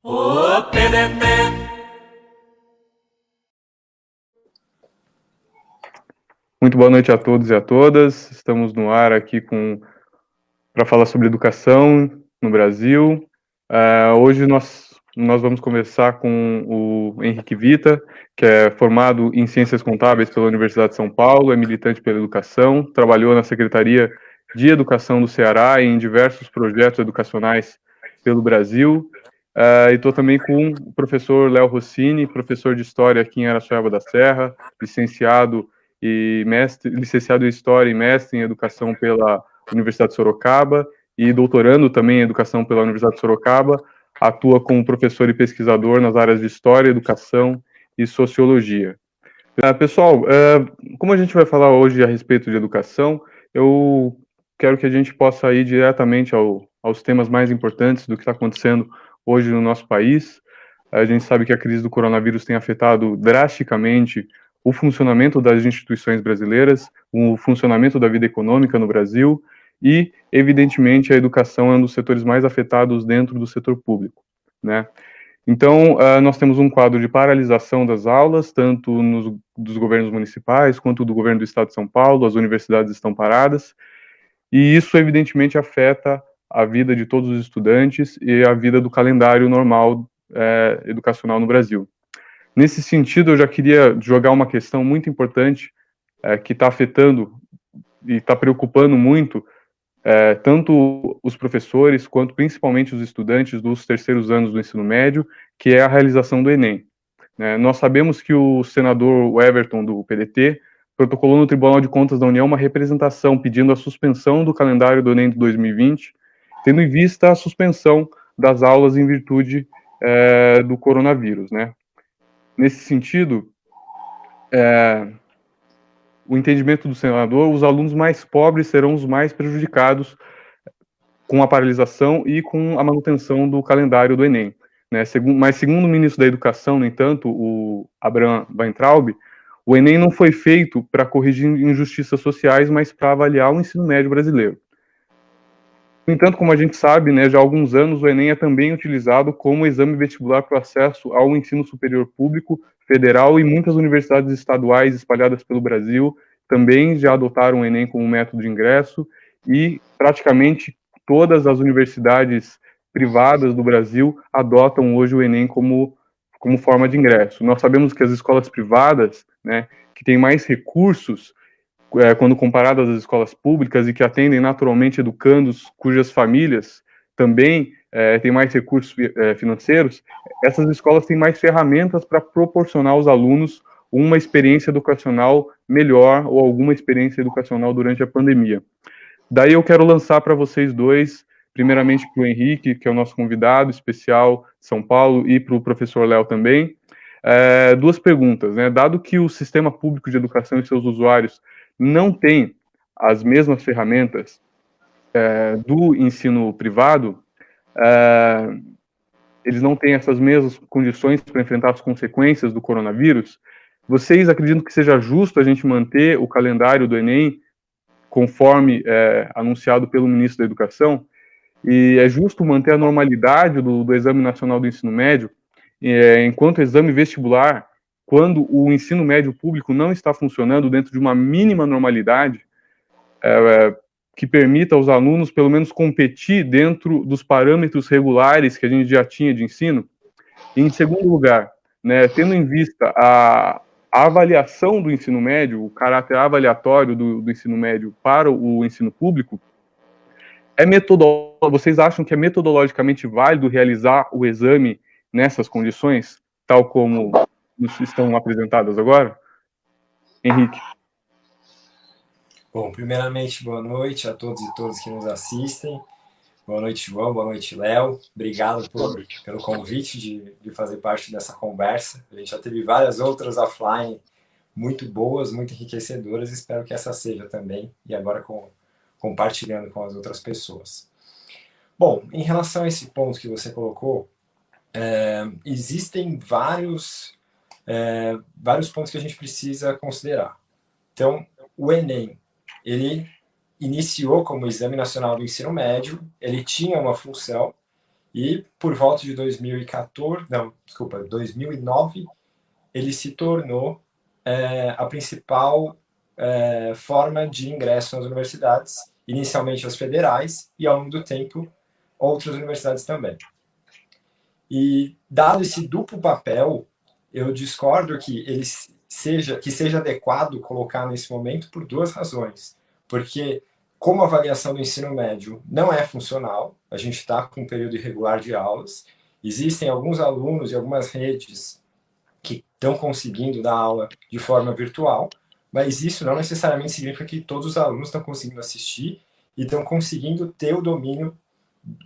O PDT. Muito boa noite a todos e a todas. Estamos no ar aqui para falar sobre educação no Brasil. Hoje nós vamos conversar com o Henrique Vita, que é formado em Ciências Contábeis pela Universidade de São Paulo, é militante pela educação, trabalhou na Secretaria de Educação do Ceará e em diversos projetos educacionais pelo Brasil. E estou também com o professor Léo Rossini, professor de História aqui em Araçoiaba da Serra, licenciado em História e mestre em Educação pela Universidade de Sorocaba e doutorando também em Educação pela Universidade de Sorocaba. Atua como professor e pesquisador nas áreas de História, Educação e Sociologia. Pessoal, como a gente vai falar hoje a respeito de educação, eu quero que a gente possa ir diretamente aos temas mais importantes do que está acontecendo hoje no nosso país. A gente sabe que a crise do coronavírus tem afetado drasticamente o funcionamento das instituições brasileiras, o funcionamento da vida econômica no Brasil e, evidentemente, a educação é um dos setores mais afetados dentro do setor público, né? Então, nós temos um quadro de paralisação das aulas, tanto dos governos municipais quanto do governo do Estado de São Paulo, as universidades estão paradas, e isso, evidentemente, afeta a vida de todos os estudantes e a vida do calendário normal educacional no Brasil. Nesse sentido, eu já queria jogar uma questão muito importante que está afetando e está preocupando muito tanto os professores quanto principalmente os estudantes dos terceiros anos do ensino médio, que é a realização do Enem. Nós sabemos que o senador Everton, do PDT, protocolou no Tribunal de Contas da União uma representação pedindo a suspensão do calendário do Enem de 2020, tendo em vista a suspensão das aulas em virtude do coronavírus, né? Nesse sentido, o entendimento do senador, os alunos mais pobres serão os mais prejudicados com a paralisação e com a manutenção do calendário do Enem. Né? Mas segundo o ministro da Educação, no entanto, o Abraham Weintraub, o Enem não foi feito para corrigir injustiças sociais, mas para avaliar o ensino médio brasileiro. No entanto, como a gente sabe, né, já há alguns anos o Enem é também utilizado como exame vestibular para o acesso ao ensino superior público, federal, e muitas universidades estaduais espalhadas pelo Brasil também já adotaram o Enem como método de ingresso, e praticamente todas as universidades privadas do Brasil adotam hoje o Enem como forma de ingresso. Nós sabemos que as escolas privadas, né, que têm mais recursos, quando comparadas às escolas públicas e que atendem naturalmente educandos cujas famílias também têm mais recursos financeiros, essas escolas têm mais ferramentas para proporcionar aos alunos uma experiência educacional melhor ou alguma experiência educacional durante a pandemia. Daí eu quero lançar para vocês dois, primeiramente para o Henrique, que é o nosso convidado especial de São Paulo, e para o professor Léo também, duas perguntas, né? Dado que o sistema público de educação e seus usuários não têm as mesmas ferramentas do ensino privado, eles não têm essas mesmas condições para enfrentar as consequências do coronavírus, vocês acreditam que seja justo a gente manter o calendário do Enem conforme anunciado pelo ministro da Educação? E é justo manter a normalidade do Exame Nacional do Ensino Médio enquanto exame vestibular, quando o ensino médio público não está funcionando dentro de uma mínima normalidade que permita aos alunos, pelo menos, competir dentro dos parâmetros regulares que a gente já tinha de ensino? E, em segundo lugar, né, tendo em vista a avaliação do ensino médio, o caráter avaliatório do ensino médio para o ensino público, vocês acham que é metodologicamente válido realizar o exame nessas condições, tal como nos estão apresentadas agora? Henrique. Bom, primeiramente, boa noite a todos e todas que nos assistem. Boa noite, João. Boa noite, Léo. Obrigado pelo convite de fazer parte dessa conversa. A gente já teve várias outras offline muito boas, muito enriquecedoras. Espero que essa seja também, e agora compartilhando com as outras pessoas. Bom, em relação a esse ponto que você colocou, existem vários pontos que a gente precisa considerar. Então, o Enem, ele iniciou como Exame Nacional do Ensino Médio, ele tinha uma função, E por volta de 2009, ele se tornou a principal forma de ingresso nas universidades, inicialmente as federais e, ao longo do tempo, outras universidades também. E, dado esse duplo papel, eu discordo que seja adequado colocar nesse momento por duas razões. Porque, como a avaliação do ensino médio não é funcional, a gente está com um período irregular de aulas, existem alguns alunos e algumas redes que estão conseguindo dar aula de forma virtual, mas isso não necessariamente significa que todos os alunos estão conseguindo assistir e estão conseguindo ter o domínio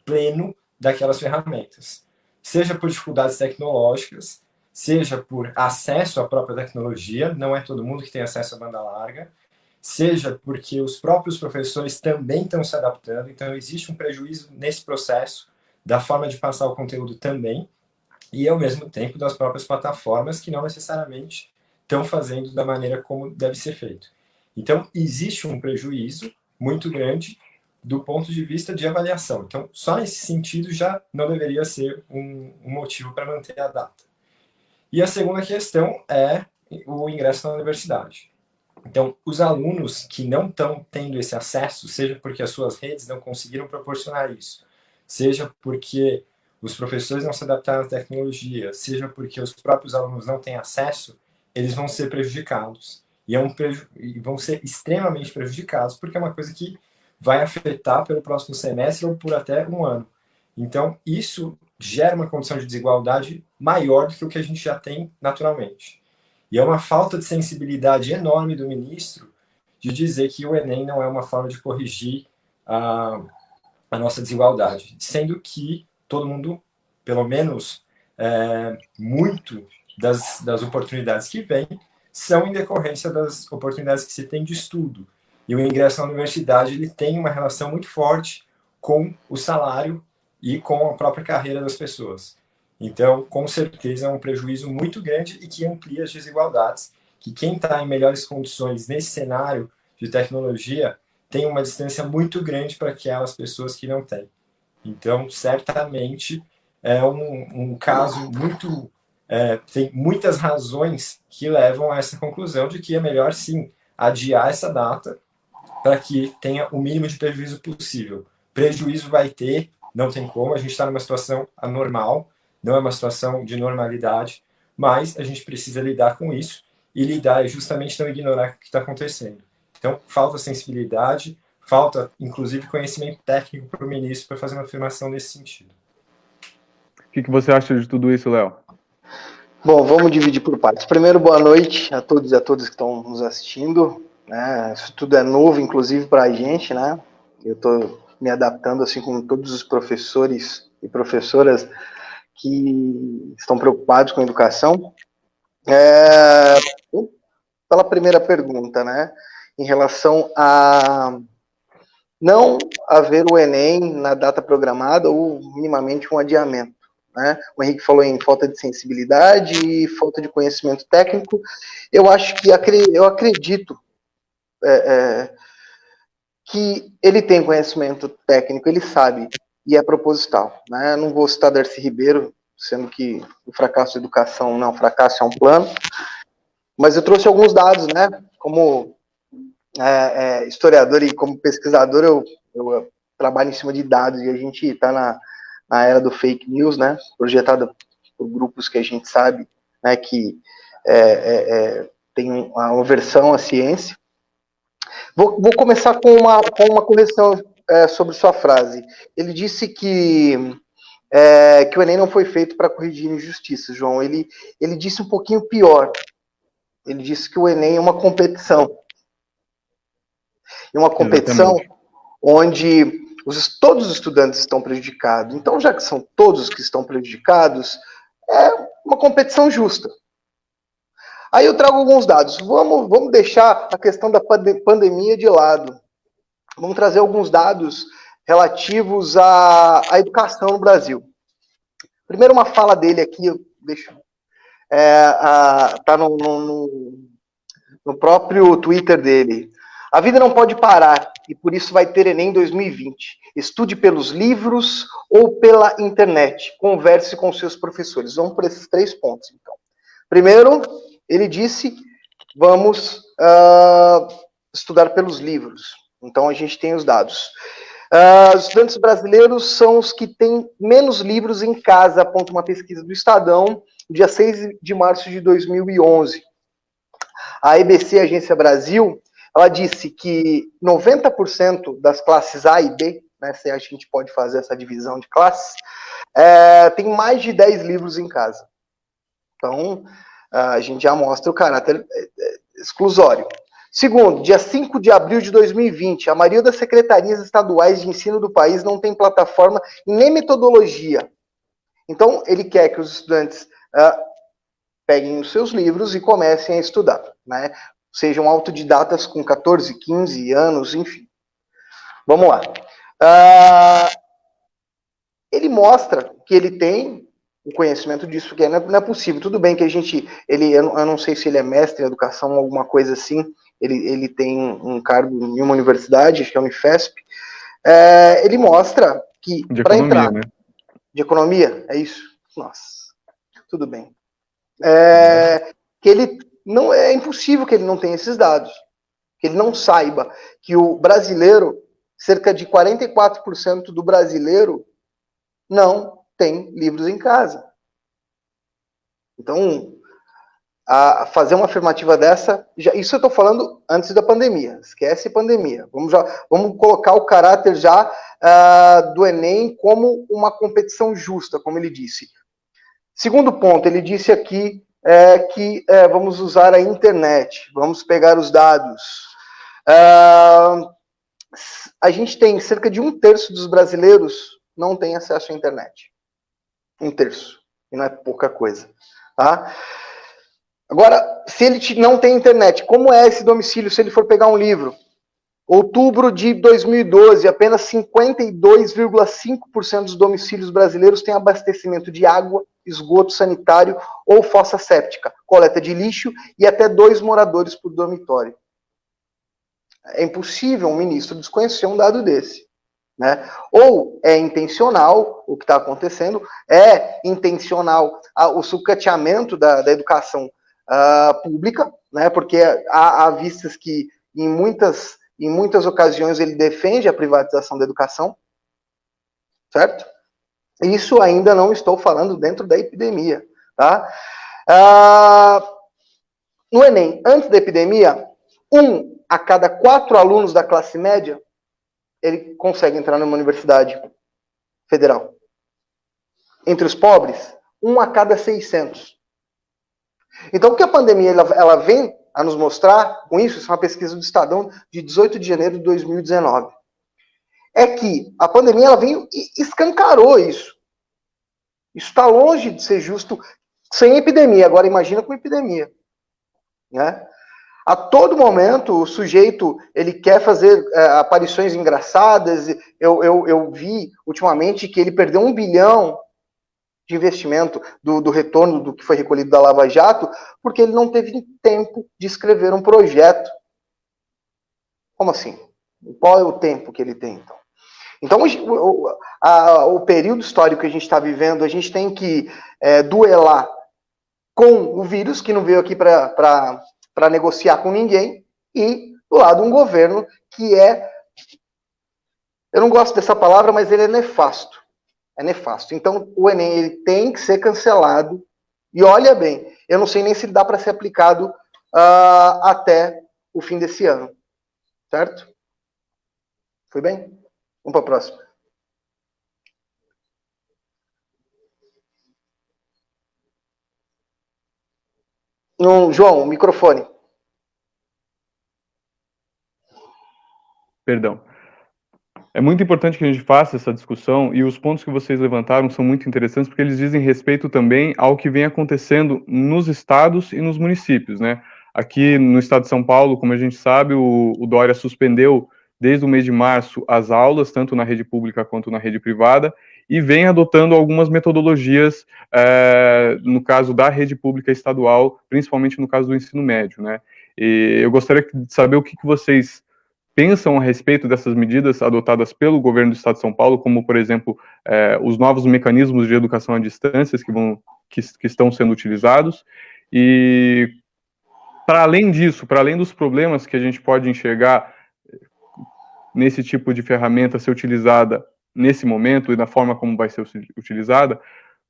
pleno daquelas ferramentas. Seja por dificuldades tecnológicas, seja por acesso à própria tecnologia, não é todo mundo que tem acesso à banda larga, seja porque os próprios professores também estão se adaptando, então existe um prejuízo nesse processo da forma de passar o conteúdo também, e ao mesmo tempo das próprias plataformas que não necessariamente estão fazendo da maneira como deve ser feito. Então, existe um prejuízo muito grande do ponto de vista de avaliação. Então, só nesse sentido já não deveria ser um motivo para manter a data. E a segunda questão é o ingresso na universidade. Então, os alunos que não estão tendo esse acesso, seja porque as suas redes não conseguiram proporcionar isso, seja porque os professores não se adaptaram à tecnologia, seja porque os próprios alunos não têm acesso, eles vão ser prejudicados. E vão ser extremamente prejudicados, porque é uma coisa que vai afetar pelo próximo semestre ou por até um ano. Então, isso gera uma condição de desigualdade maior do que o que a gente já tem naturalmente. E é uma falta de sensibilidade enorme do ministro de dizer que o Enem não é uma forma de corrigir a nossa desigualdade, sendo que todo mundo, pelo menos muito das oportunidades que vem, são em decorrência das oportunidades que se tem de estudo. E o ingresso na universidade ele tem uma relação muito forte com o salário e com a própria carreira das pessoas. Então, com certeza, é um prejuízo muito grande e que amplia as desigualdades, que quem está em melhores condições nesse cenário de tecnologia tem uma distância muito grande para aquelas pessoas que não têm. Então, certamente, é um caso muito... tem muitas razões que levam a essa conclusão de que é melhor, sim, adiar essa data para que tenha o mínimo de prejuízo possível. Prejuízo vai ter, não tem como, a gente está numa situação anormal, não é uma situação de normalidade, mas a gente precisa lidar com isso, e lidar é justamente não ignorar o que está acontecendo. Então, falta sensibilidade, falta, inclusive, conhecimento técnico para o ministro para fazer uma afirmação nesse sentido. O que você acha de tudo isso, Léo? Bom, vamos dividir por partes. Primeiro, boa noite a todos e a todas que estão nos assistindo. Né? Isso tudo é novo, inclusive para a gente, né? Eu estou me adaptando, assim como todos os professores e professoras que estão preocupados com a educação. Pela primeira pergunta, né? Em relação a não haver o Enem na data programada ou minimamente um adiamento. Né? O Henrique falou em falta de sensibilidade e falta de conhecimento técnico. Eu acredito que ele tem conhecimento técnico, ele sabe, e é proposital. Né? Não vou citar Darcy Ribeiro, sendo que o fracasso da educação não, o fracasso é um plano, mas eu trouxe alguns dados, né? Como historiador e como pesquisador, eu trabalho em cima de dados e a gente está na era do fake news, né? Projetada por grupos que a gente sabe, né, que tem uma aversão à ciência. Vou começar com uma correção sobre sua frase. Ele disse que o Enem não foi feito para corrigir injustiças, João. Ele disse um pouquinho pior. Ele disse que o Enem é uma competição. E uma competição onde todos os estudantes estão prejudicados. Então, já que são todos que estão prejudicados, é uma competição justa. Aí eu trago alguns dados. Vamos deixar a questão da pandemia de lado. Vamos trazer alguns dados relativos à educação no Brasil. Primeiro, uma fala dele aqui, está no próprio Twitter dele. A vida não pode parar e por isso vai ter Enem 2020. Estude pelos livros ou pela internet. Converse com seus professores. Vamos por esses 3 pontos, então. Primeiro, ele disse, vamos estudar pelos livros. Então, a gente tem os dados. Os estudantes brasileiros são os que têm menos livros em casa, aponta uma pesquisa do Estadão, dia 6 de março de 2011. A EBC, Agência Brasil, ela disse que 90% das classes A e B, né, se a gente pode fazer essa divisão de classes, tem mais de 10 livros em casa. Então, a gente já mostra o caráter exclusório. Segundo, dia 5 de abril de 2020, a maioria das secretarias estaduais de ensino do país não tem plataforma nem metodologia. Então, ele quer que os estudantes peguem os seus livros e comecem a estudar, né? Sejam autodidatas com 14, 15 anos, enfim. Vamos lá. Ele mostra que ele tem o conhecimento disso, porque não é possível. Tudo bem que eu não sei se ele é mestre em educação, alguma coisa assim, ele tem um cargo em uma universidade, acho que é a Unifesp. Ele mostra que para entrar... Né? De economia, é isso? Nossa, tudo bem. Que ele não é impossível que ele não tenha esses dados, que ele não saiba que o brasileiro, cerca de 44% do brasileiro não tem livros em casa. Então, fazer uma afirmativa dessa, isso eu estou falando antes da pandemia, esquece pandemia. Vamos colocar o caráter já do Enem como uma competição justa, como ele disse. Segundo ponto, ele disse aqui que vamos usar a internet, vamos pegar os dados. A gente tem cerca de 1/3 dos brasileiros não tem acesso à internet. 1/3. E não é pouca coisa. Tá? Agora, se ele não tem internet, como é esse domicílio se ele for pegar um livro? Outubro de 2012, apenas 52,5% dos domicílios brasileiros têm abastecimento de água, esgoto sanitário ou fossa séptica, coleta de lixo e até 2 moradores por dormitório. É impossível um ministro desconhecer um dado desse. Né? Ou é intencional o que está acontecendo, é intencional o sucateamento da educação pública, né? Porque há vistas que em muitas ocasiões ele defende a privatização da educação, certo? Isso ainda não estou falando dentro da epidemia, tá? No Enem, antes da epidemia, 1 a cada 4 alunos da classe média, ele consegue entrar numa universidade federal. Entre os pobres, 1 a cada 600. Então, o que a pandemia ela vem a nos mostrar com isso é uma pesquisa do Estadão de 18 de janeiro de 2019. É que a pandemia ela veio e escancarou isso. Isso está longe de ser justo sem epidemia. Agora, imagina com epidemia. Né? A todo momento, o sujeito ele quer fazer aparições engraçadas. Eu vi, ultimamente, que ele perdeu 1 bilhão de investimento do retorno do que foi recolhido da Lava Jato, porque ele não teve tempo de escrever um projeto. Como assim? Qual é o tempo que ele tem, então? Então, o período histórico que a gente está vivendo, a gente tem que duelar com o vírus, que não veio aqui para negociar com ninguém, e do lado um governo que eu não gosto dessa palavra, mas ele é nefasto. É nefasto. Então, o Enem ele tem que ser cancelado. E olha bem, eu não sei nem se dá para ser aplicado até o fim desse ano. Certo? Foi bem? Vamos para a próxima. João, microfone. Perdão. É muito importante que a gente faça essa discussão e os pontos que vocês levantaram são muito interessantes porque eles dizem respeito também ao que vem acontecendo nos estados e nos municípios, né? Aqui no estado de São Paulo, como a gente sabe, o Dória suspendeu desde o mês de março as aulas, tanto na rede pública quanto na rede privada, e vem adotando algumas metodologias, no caso da rede pública estadual, principalmente no caso do ensino médio, né? E eu gostaria de saber o que vocês pensam a respeito dessas medidas adotadas pelo governo do Estado de São Paulo, como, por exemplo, os novos mecanismos de educação à distância que estão sendo utilizados, e para além disso, para além dos problemas que a gente pode enxergar nesse tipo de ferramenta ser utilizada nesse momento e da forma como vai ser utilizada,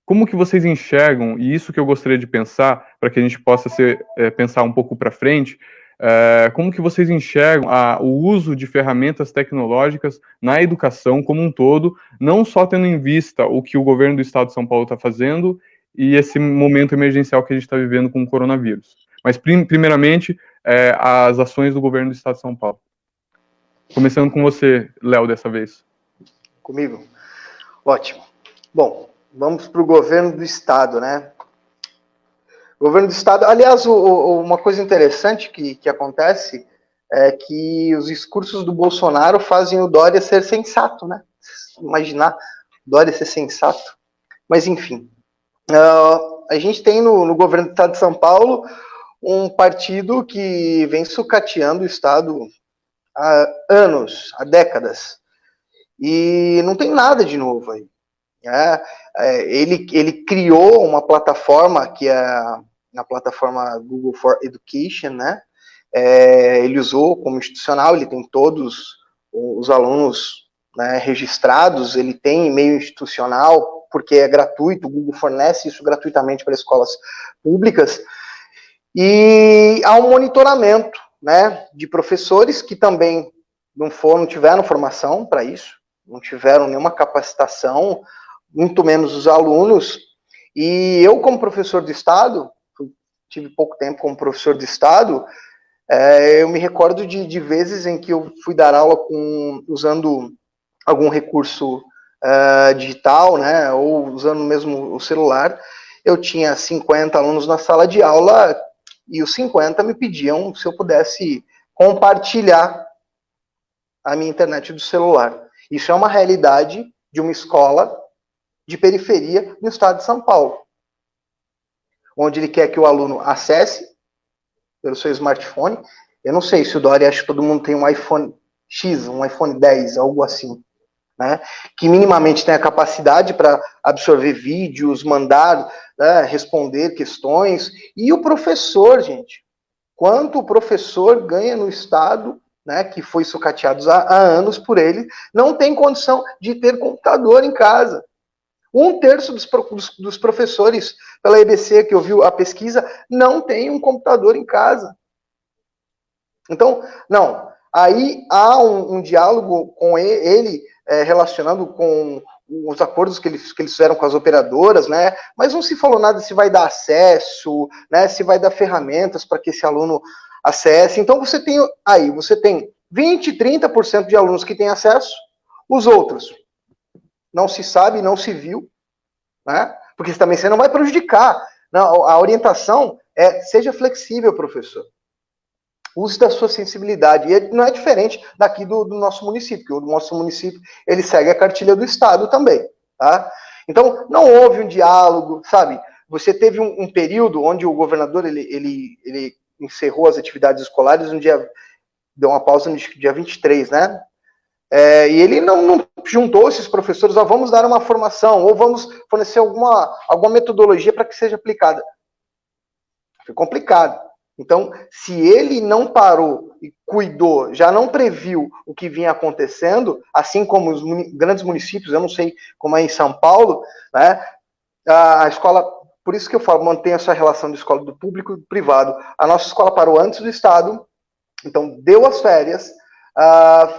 como que vocês enxergam, e isso que eu gostaria de pensar, para que a gente possa pensar um pouco para frente, como que vocês enxergam o uso de ferramentas tecnológicas na educação como um todo, não só tendo em vista o que o governo do Estado de São Paulo está fazendo e esse momento emergencial que a gente está vivendo com o coronavírus, mas primeiramente as ações do governo do Estado de São Paulo. Começando com você, Léo, dessa vez. Comigo? Ótimo. Bom, vamos para o governo do Estado, né? Governo do Estado, aliás, uma coisa interessante que acontece é que os discursos do Bolsonaro fazem o Dória ser sensato, né? Imaginar Dória ser sensato. Mas, enfim, a gente tem no governo do Estado de São Paulo um partido que vem sucateando o Estado há anos, há décadas. E não tem nada de novo aí. Ele criou uma plataforma que é a plataforma Google for Education, né? Ele usou como institucional, ele tem todos os alunos, né, registrados, ele tem e-mail institucional, porque é gratuito, o Google fornece isso gratuitamente para escolas públicas, e há um monitoramento, né, de professores que também não tiveram formação para isso, não tiveram nenhuma capacitação, muito menos os alunos. E eu, como professor de Estado, tive pouco tempo como professor de Estado, eu me recordo de vezes em que eu fui dar aula usando algum recurso digital, né, ou usando mesmo o celular. Eu tinha 50 alunos na sala de aula e os 50 me pediam se eu pudesse compartilhar a minha internet do celular. Isso é uma realidade de uma escola de periferia no estado de São Paulo, onde ele quer que o aluno acesse pelo seu smartphone. Eu não sei se o Dória acha que todo mundo tem um iPhone X, um iPhone 10, algo assim, né? Que minimamente tem a capacidade para absorver vídeos, mandar, né, responder questões. E o professor, gente, quanto o professor ganha no estado, né, que foi sucateado há anos por ele, não tem condição de ter computador em casa. 1/3 dos professores pela EBC, que ouviu a pesquisa, não tem um computador em casa. Então, não. Aí há um diálogo com ele, relacionando com os acordos que eles fizeram com as operadoras, né? Mas não se falou nada se vai dar acesso, né? Se vai dar ferramentas para que esse aluno acesse. Então você tem 20, 30% de alunos que têm acesso, os outros não se sabe, não se viu, né? Porque também você não vai prejudicar. Não, a orientação seja flexível, professor. Use da sua sensibilidade. E não é diferente daqui do nosso município, porque o nosso município ele segue a cartilha do Estado também. Tá? Então, não houve um diálogo, sabe? Você teve um período onde o governador ele encerrou as atividades escolares no dia, deu uma pausa no dia 23, né? E ele não juntou esses professores, vamos dar uma formação, ou vamos fornecer alguma metodologia para que seja aplicada. Foi complicado. Então, se ele não parou e cuidou, já não previu o que vinha acontecendo, assim como os grandes municípios, eu não sei como é em São Paulo, né? A escola, por isso que eu falo, mantém essa relação de escola do público e do privado. A nossa escola parou antes do Estado, então deu as férias,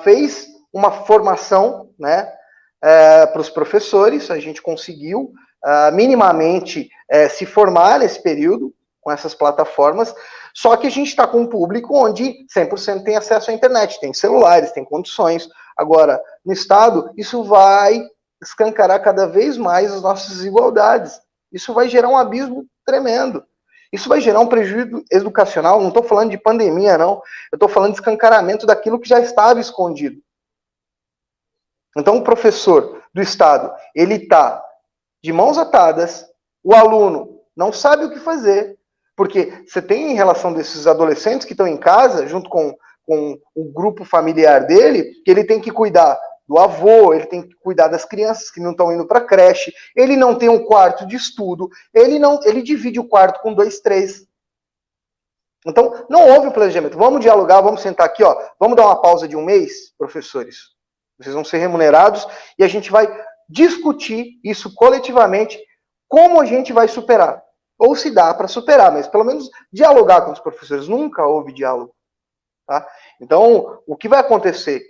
fez uma formação, né, para os professores, a gente conseguiu minimamente se formar nesse período com essas plataformas, só que a gente está com um público onde 100% tem acesso à internet, tem celulares, tem condições. Agora, no Estado, isso vai escancarar cada vez mais as nossas desigualdades. Isso vai gerar um abismo tremendo. Isso vai gerar um prejuízo educacional, não estou falando de pandemia, não. Eu estou falando de escancaramento daquilo que já estava escondido. Então, o professor do Estado, ele está de mãos atadas, o aluno não sabe o que fazer, porque você tem em relação desses adolescentes que estão em casa, junto com com o grupo familiar dele, que ele tem que cuidar do avô, ele tem que cuidar das crianças que não estão indo para a creche, ele não tem um quarto de estudo, ele divide o quarto com 2, 3. Então, não houve o planejamento. Vamos dialogar, vamos sentar aqui, ó, vamos dar uma pausa de 1 mês, professores. Vocês vão ser remunerados e a gente vai discutir isso coletivamente, como a gente vai superar. Ou se dá para superar, mas pelo menos dialogar com os professores. Nunca houve diálogo. Tá? Então, o que vai acontecer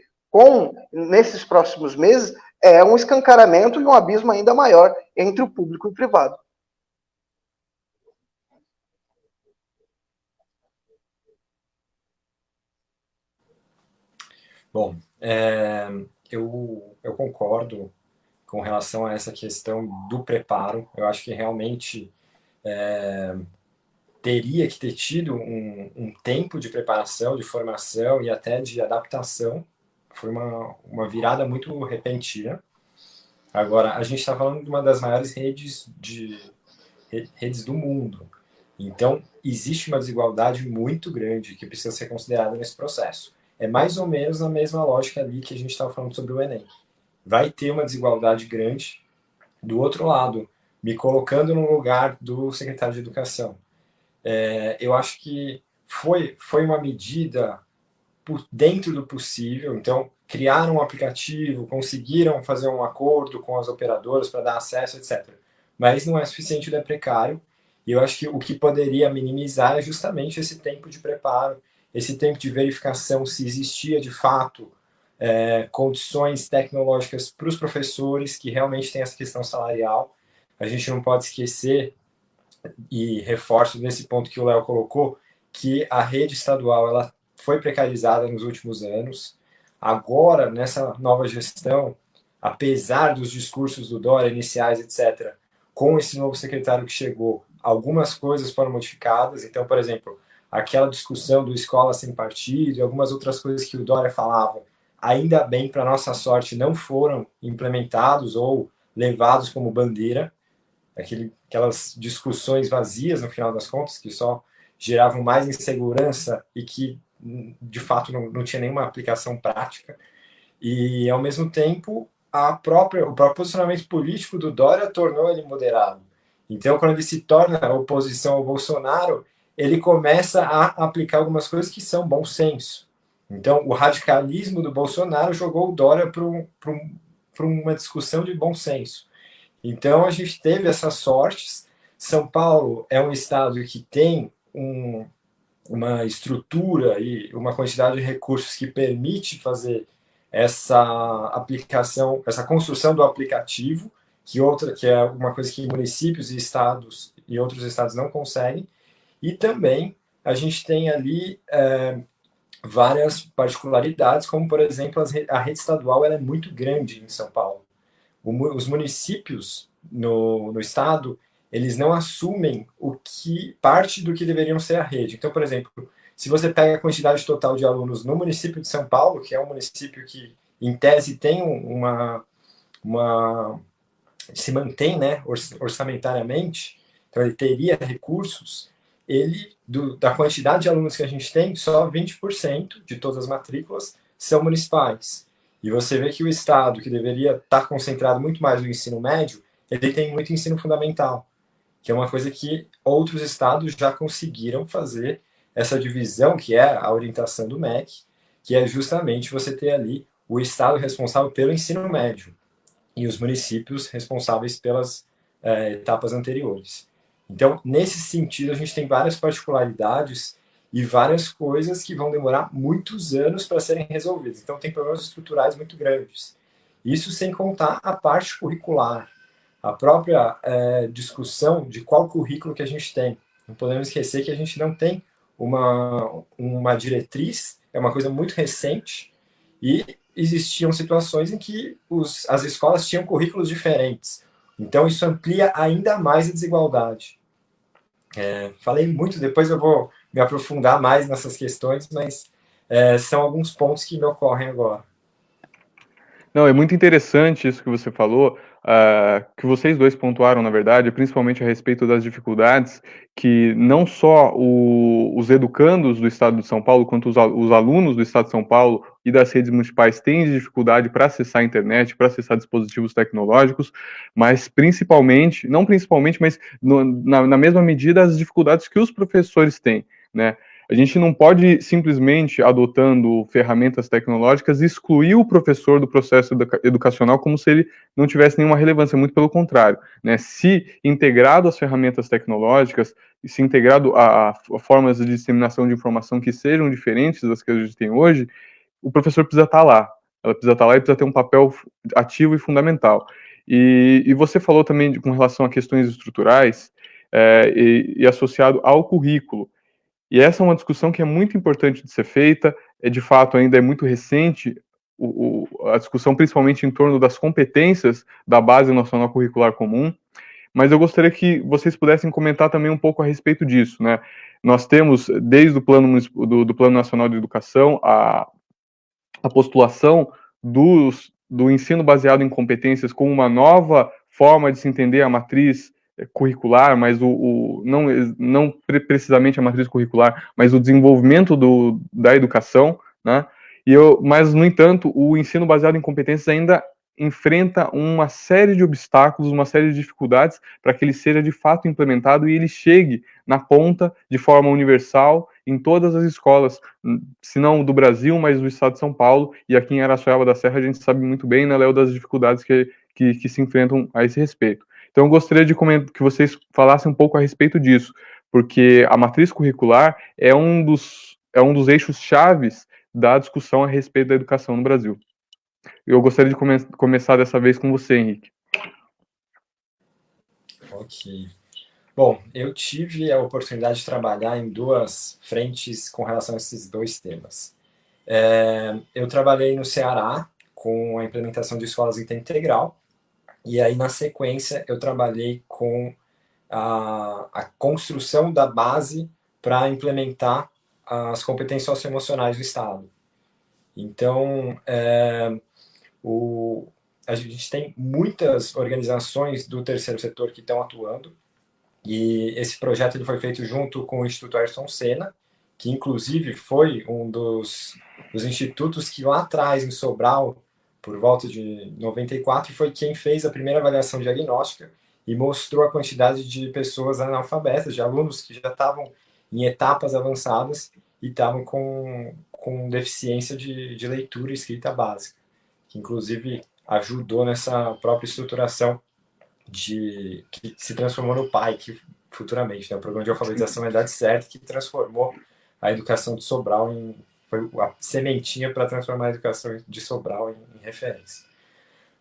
nesses próximos meses é um escancaramento e um abismo ainda maior entre o público e o privado. Bom, eu concordo com relação a essa questão do preparo. Eu acho que realmente teria que ter tido um tempo de preparação, de formação e até de adaptação. Foi uma virada muito repentina. Agora, a gente está falando de uma das maiores redes do mundo. Então, existe uma desigualdade muito grande que precisa ser considerada nesse processo. É mais ou menos a mesma lógica ali que a gente estava falando sobre o Enem. Vai ter uma desigualdade grande. Do outro lado, me colocando no lugar do secretário de Educação, eu acho que foi uma medida dentro do possível. Então, criaram um aplicativo, conseguiram fazer um acordo com as operadoras para dar acesso, etc. Mas não é suficiente, é precário. E eu acho que o que poderia minimizar é justamente esse tempo de preparo, esse tempo de verificação se existia de fato condições tecnológicas para os professores que realmente tem essa questão salarial. A gente não pode esquecer, e reforço nesse ponto que o Léo colocou, que a rede estadual ela foi precarizada nos últimos anos. Agora, nessa nova gestão, apesar dos discursos do Dória iniciais, etc., com esse novo secretário que chegou, algumas coisas foram modificadas. Então, por exemplo, aquela discussão do escola sem partido e algumas outras coisas que o Dória falava, ainda bem, para nossa sorte, não foram implementados ou levados como bandeira. Aquelas discussões vazias, no final das contas, que só geravam mais insegurança e que, de fato, não tinha nenhuma aplicação prática. E, ao mesmo tempo, o próprio posicionamento político do Dória tornou ele moderado. Então, quando ele se torna oposição ao Bolsonaro, ele começa a aplicar algumas coisas que são bom senso. Então, o radicalismo do Bolsonaro jogou o Dória para uma discussão de bom senso. Então, a gente teve essas sortes. São Paulo é um estado que tem uma estrutura e uma quantidade de recursos que permite fazer essa aplicação, essa construção do aplicativo, que é uma coisa que municípios e estados e outros estados não conseguem. E também a gente tem ali várias particularidades, como, por exemplo, a rede estadual ela é muito grande em São Paulo. Os municípios no estado, eles não assumem parte do que deveriam ser a rede. Então, por exemplo, se você pega a quantidade total de alunos no município de São Paulo, que é um município que, em tese, tem se mantém, né, orçamentariamente, então ele teria recursos, da quantidade de alunos que a gente tem, só 20% de todas as matrículas são municipais. E você vê que o estado, que deveria estar concentrado muito mais no ensino médio, ele tem muito ensino fundamental, que é uma coisa que outros estados já conseguiram fazer essa divisão, que é a orientação do MEC, que é justamente você ter ali o estado responsável pelo ensino médio e os municípios responsáveis pelas etapas anteriores. Então, nesse sentido, a gente tem várias particularidades e várias coisas que vão demorar muitos anos para serem resolvidas. Então, tem problemas estruturais muito grandes. Isso sem contar a parte curricular, a própria discussão de qual currículo que a gente tem. Não podemos esquecer que a gente não tem uma diretriz, é uma coisa muito recente, e existiam situações em que as escolas tinham currículos diferentes. Então, isso amplia ainda mais a desigualdade. Falei muito, depois eu vou me aprofundar mais nessas questões, mas são alguns pontos que me ocorrem agora. Não, é muito interessante isso que você falou, que vocês dois pontuaram, na verdade, principalmente a respeito das dificuldades que não só os educandos do Estado de São Paulo, quanto os alunos do Estado de São Paulo e das redes municipais têm de dificuldade para acessar a internet, para acessar dispositivos tecnológicos, mas principalmente, não principalmente, mas na mesma medida, as dificuldades que os professores têm, né? A gente não pode simplesmente, adotando ferramentas tecnológicas, excluir o professor do processo educacional como se ele não tivesse nenhuma relevância, muito pelo contrário, né? Se integrado às ferramentas tecnológicas, e se integrado a formas de disseminação de informação que sejam diferentes das que a gente tem hoje, o professor precisa estar lá. Ela precisa estar lá e precisa ter um papel ativo e fundamental. E você falou também com relação a questões estruturais e associado ao currículo. E essa é uma discussão que é muito importante de ser feita, de fato ainda é muito recente a discussão, principalmente em torno das competências da Base Nacional Curricular Comum, mas eu gostaria que vocês pudessem comentar também um pouco a respeito disso, né? Nós temos, desde o Plano, do Plano Nacional de Educação, a postulação do ensino baseado em competências como uma nova forma de se entender a matriz curricular, mas não precisamente a matriz curricular, mas o desenvolvimento da educação, né? Mas, no entanto, o ensino baseado em competências ainda enfrenta uma série de obstáculos, uma série de dificuldades para que ele seja de fato implementado e ele chegue na ponta de forma universal em todas as escolas, se não do Brasil, mas do estado de São Paulo, e aqui em Araçoiaba da Serra a gente sabe muito bem, né, Léo, das dificuldades que se enfrentam a esse respeito. Então eu gostaria de que vocês falassem um pouco a respeito disso, porque a matriz curricular é um dos eixos chaves da discussão a respeito da educação no Brasil. Eu gostaria de começar dessa vez com você, Henrique. Ok. Bom, eu tive a oportunidade de trabalhar em duas frentes com relação a esses dois temas. Eu trabalhei no Ceará com a implementação de escolas em tempo integral, e aí, na sequência, eu trabalhei com a construção da base para implementar as competências socioemocionais do Estado. Então, a gente tem muitas organizações do terceiro setor que estão atuando, e esse projeto ele foi feito junto com o Instituto Ayrton Senna, que inclusive foi um dos institutos que lá atrás, em Sobral, por volta de 94, foi quem fez a primeira avaliação diagnóstica e mostrou a quantidade de pessoas analfabetas, de alunos que já estavam em etapas avançadas e estavam com deficiência de leitura e escrita básica, que inclusive ajudou nessa própria estruturação que se transformou no PAI, futuramente, né? O Programa de Alfabetização na Idade Certa, que transformou a educação de Sobral foi a sementinha para transformar a educação de Sobral em referência.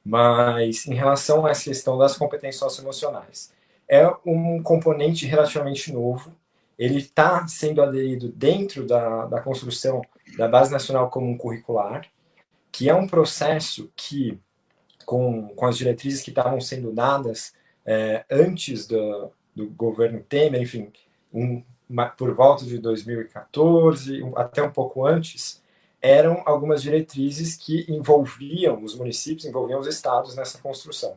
Mas, em relação a essa questão das competências socioemocionais, é um componente relativamente novo, ele está sendo aderido dentro da construção da Base Nacional Comum Curricular, que é um processo que, com as diretrizes que estavam sendo dadas antes do governo Temer, enfim, por volta de 2014, até um pouco antes, eram algumas diretrizes que envolviam os municípios, envolviam os estados nessa construção.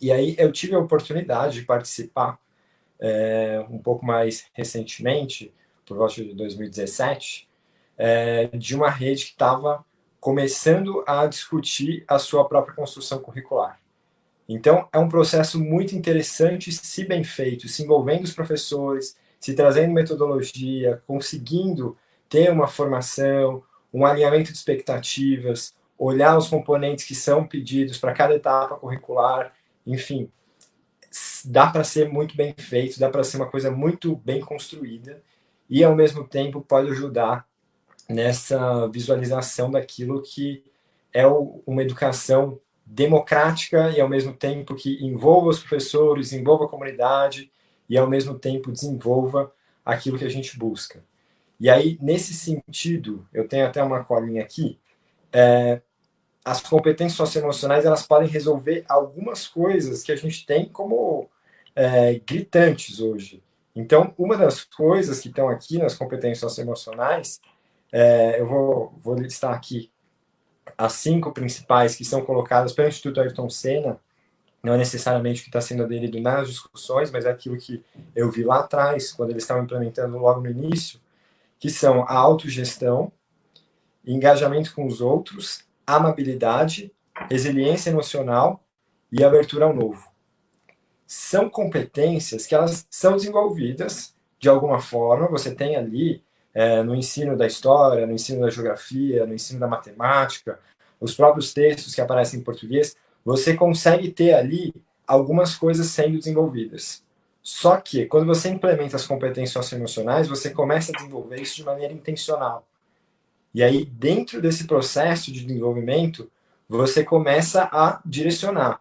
E aí eu tive a oportunidade de participar um pouco mais recentemente, por volta de 2017, de uma rede que estava começando a discutir a sua própria construção curricular. Então, é um processo muito interessante, se bem feito, se envolvendo os professores, se trazendo metodologia, conseguindo ter uma formação, um alinhamento de expectativas, olhar os componentes que são pedidos para cada etapa curricular, enfim, dá para ser muito bem feito, dá para ser uma coisa muito bem construída e, ao mesmo tempo, pode ajudar nessa visualização daquilo que é uma educação democrática e, ao mesmo tempo, que envolva os professores, envolva a comunidade e, ao mesmo tempo, desenvolva aquilo que a gente busca. E aí, nesse sentido, eu tenho até uma colinha aqui, as competências socioemocionais elas podem resolver algumas coisas que a gente tem como gritantes hoje. Então, uma das coisas que estão aqui nas competências socioemocionais, eu vou listar aqui as 5 principais que são colocadas pelo Instituto Ayrton Senna, não é necessariamente o que está sendo aderido nas discussões, mas é aquilo que eu vi lá atrás, quando eles estavam implementando logo no início, que são a autogestão, engajamento com os outros, amabilidade, resiliência emocional e abertura ao novo. São competências que elas são desenvolvidas de alguma forma, você tem ali no ensino da história, no ensino da geografia, no ensino da matemática, os próprios textos que aparecem em português, você consegue ter ali algumas coisas sendo desenvolvidas. Só que, quando você implementa as competências socioemocionais, você começa a desenvolver isso de maneira intencional. E aí, dentro desse processo de desenvolvimento, você começa a direcionar.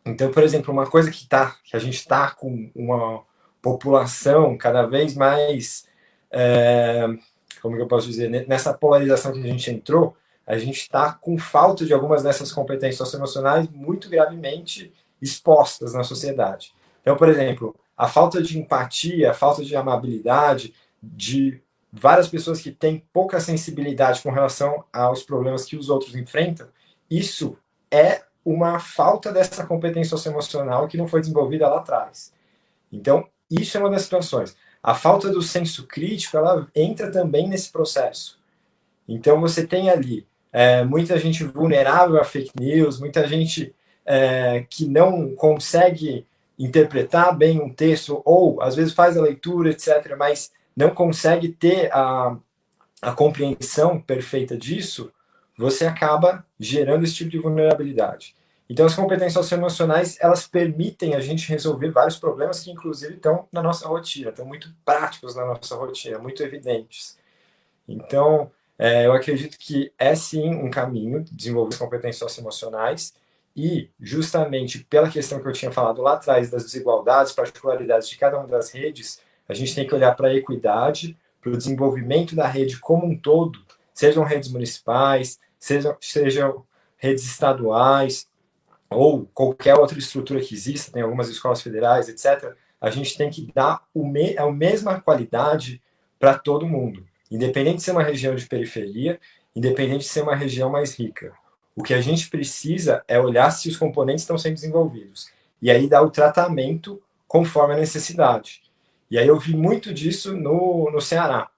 Então, por exemplo, uma coisa que a gente está com uma população cada vez mais, como que eu posso dizer, nessa polarização que a gente entrou, a gente está com falta de algumas dessas competências socioemocionais muito gravemente expostas na sociedade. Então, por exemplo, a falta de empatia, a falta de amabilidade, de várias pessoas que têm pouca sensibilidade com relação aos problemas que os outros enfrentam, isso é uma falta dessa competência socioemocional que não foi desenvolvida lá atrás. Então, isso é uma das situações. A falta do senso crítico, ela entra também nesse processo. Então, você tem ali muita gente vulnerável a fake news, muita gente que não consegue interpretar bem um texto, ou às vezes faz a leitura, etc., mas não consegue ter a compreensão perfeita disso, você acaba gerando esse tipo de vulnerabilidade. Então, as competências socioemocionais, elas permitem a gente resolver vários problemas que, inclusive, estão na nossa rotina, estão muito práticos na nossa rotina, muito evidentes. Então, eu acredito que é, sim, um caminho desenvolver as competências socioemocionais e, justamente pela questão que eu tinha falado lá atrás, das desigualdades, particularidades de cada uma das redes, a gente tem que olhar para a equidade, para o desenvolvimento da rede como um todo, sejam redes municipais, sejam redes estaduais, ou qualquer outra estrutura que exista, tem algumas escolas federais, etc., a gente tem que dar a mesma qualidade para todo mundo, independente de ser uma região de periferia, independente de ser uma região mais rica. O que a gente precisa é olhar se os componentes estão sendo desenvolvidos, e aí dar o tratamento conforme a necessidade. E aí eu vi muito disso no Ceará.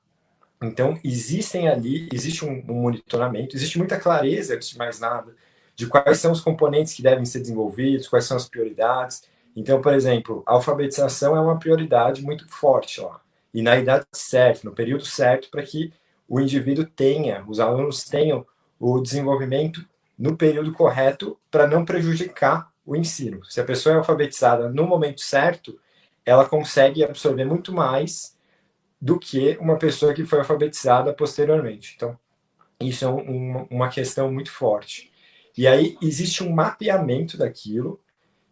Então, existe um monitoramento, existe muita clareza, antes de mais nada, de quais são os componentes que devem ser desenvolvidos, quais são as prioridades. Então, por exemplo, a alfabetização é uma prioridade muito forte lá. E na idade certa, no período certo, para que o indivíduo tenha, os alunos tenham o desenvolvimento no período correto para não prejudicar o ensino. Se a pessoa é alfabetizada no momento certo, ela consegue absorver muito mais do que uma pessoa que foi alfabetizada posteriormente. Então, isso é uma questão muito forte. E aí existe um mapeamento daquilo.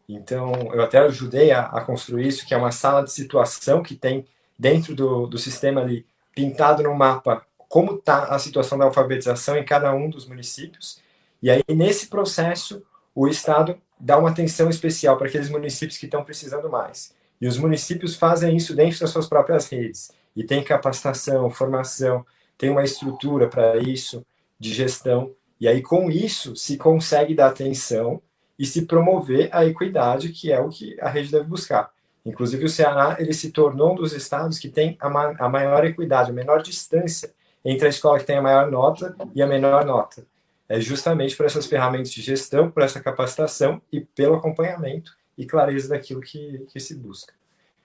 Então, eu até ajudei a construir isso, que é uma sala de situação que tem dentro do sistema ali, pintado no mapa, como está a situação da alfabetização em cada um dos municípios. E aí, nesse processo, o Estado dá uma atenção especial para aqueles municípios que estão precisando mais. E os municípios fazem isso dentro das suas próprias redes. E tem capacitação, formação, tem uma estrutura para isso, de gestão. E aí, com isso, se consegue dar atenção e se promover a equidade, que é o que a rede deve buscar. Inclusive, o Ceará ele se tornou um dos estados que tem a maior equidade, a menor distância entre a escola que tem a maior nota e a menor nota. É justamente por essas ferramentas de gestão, por essa capacitação e pelo acompanhamento e clareza daquilo que se busca.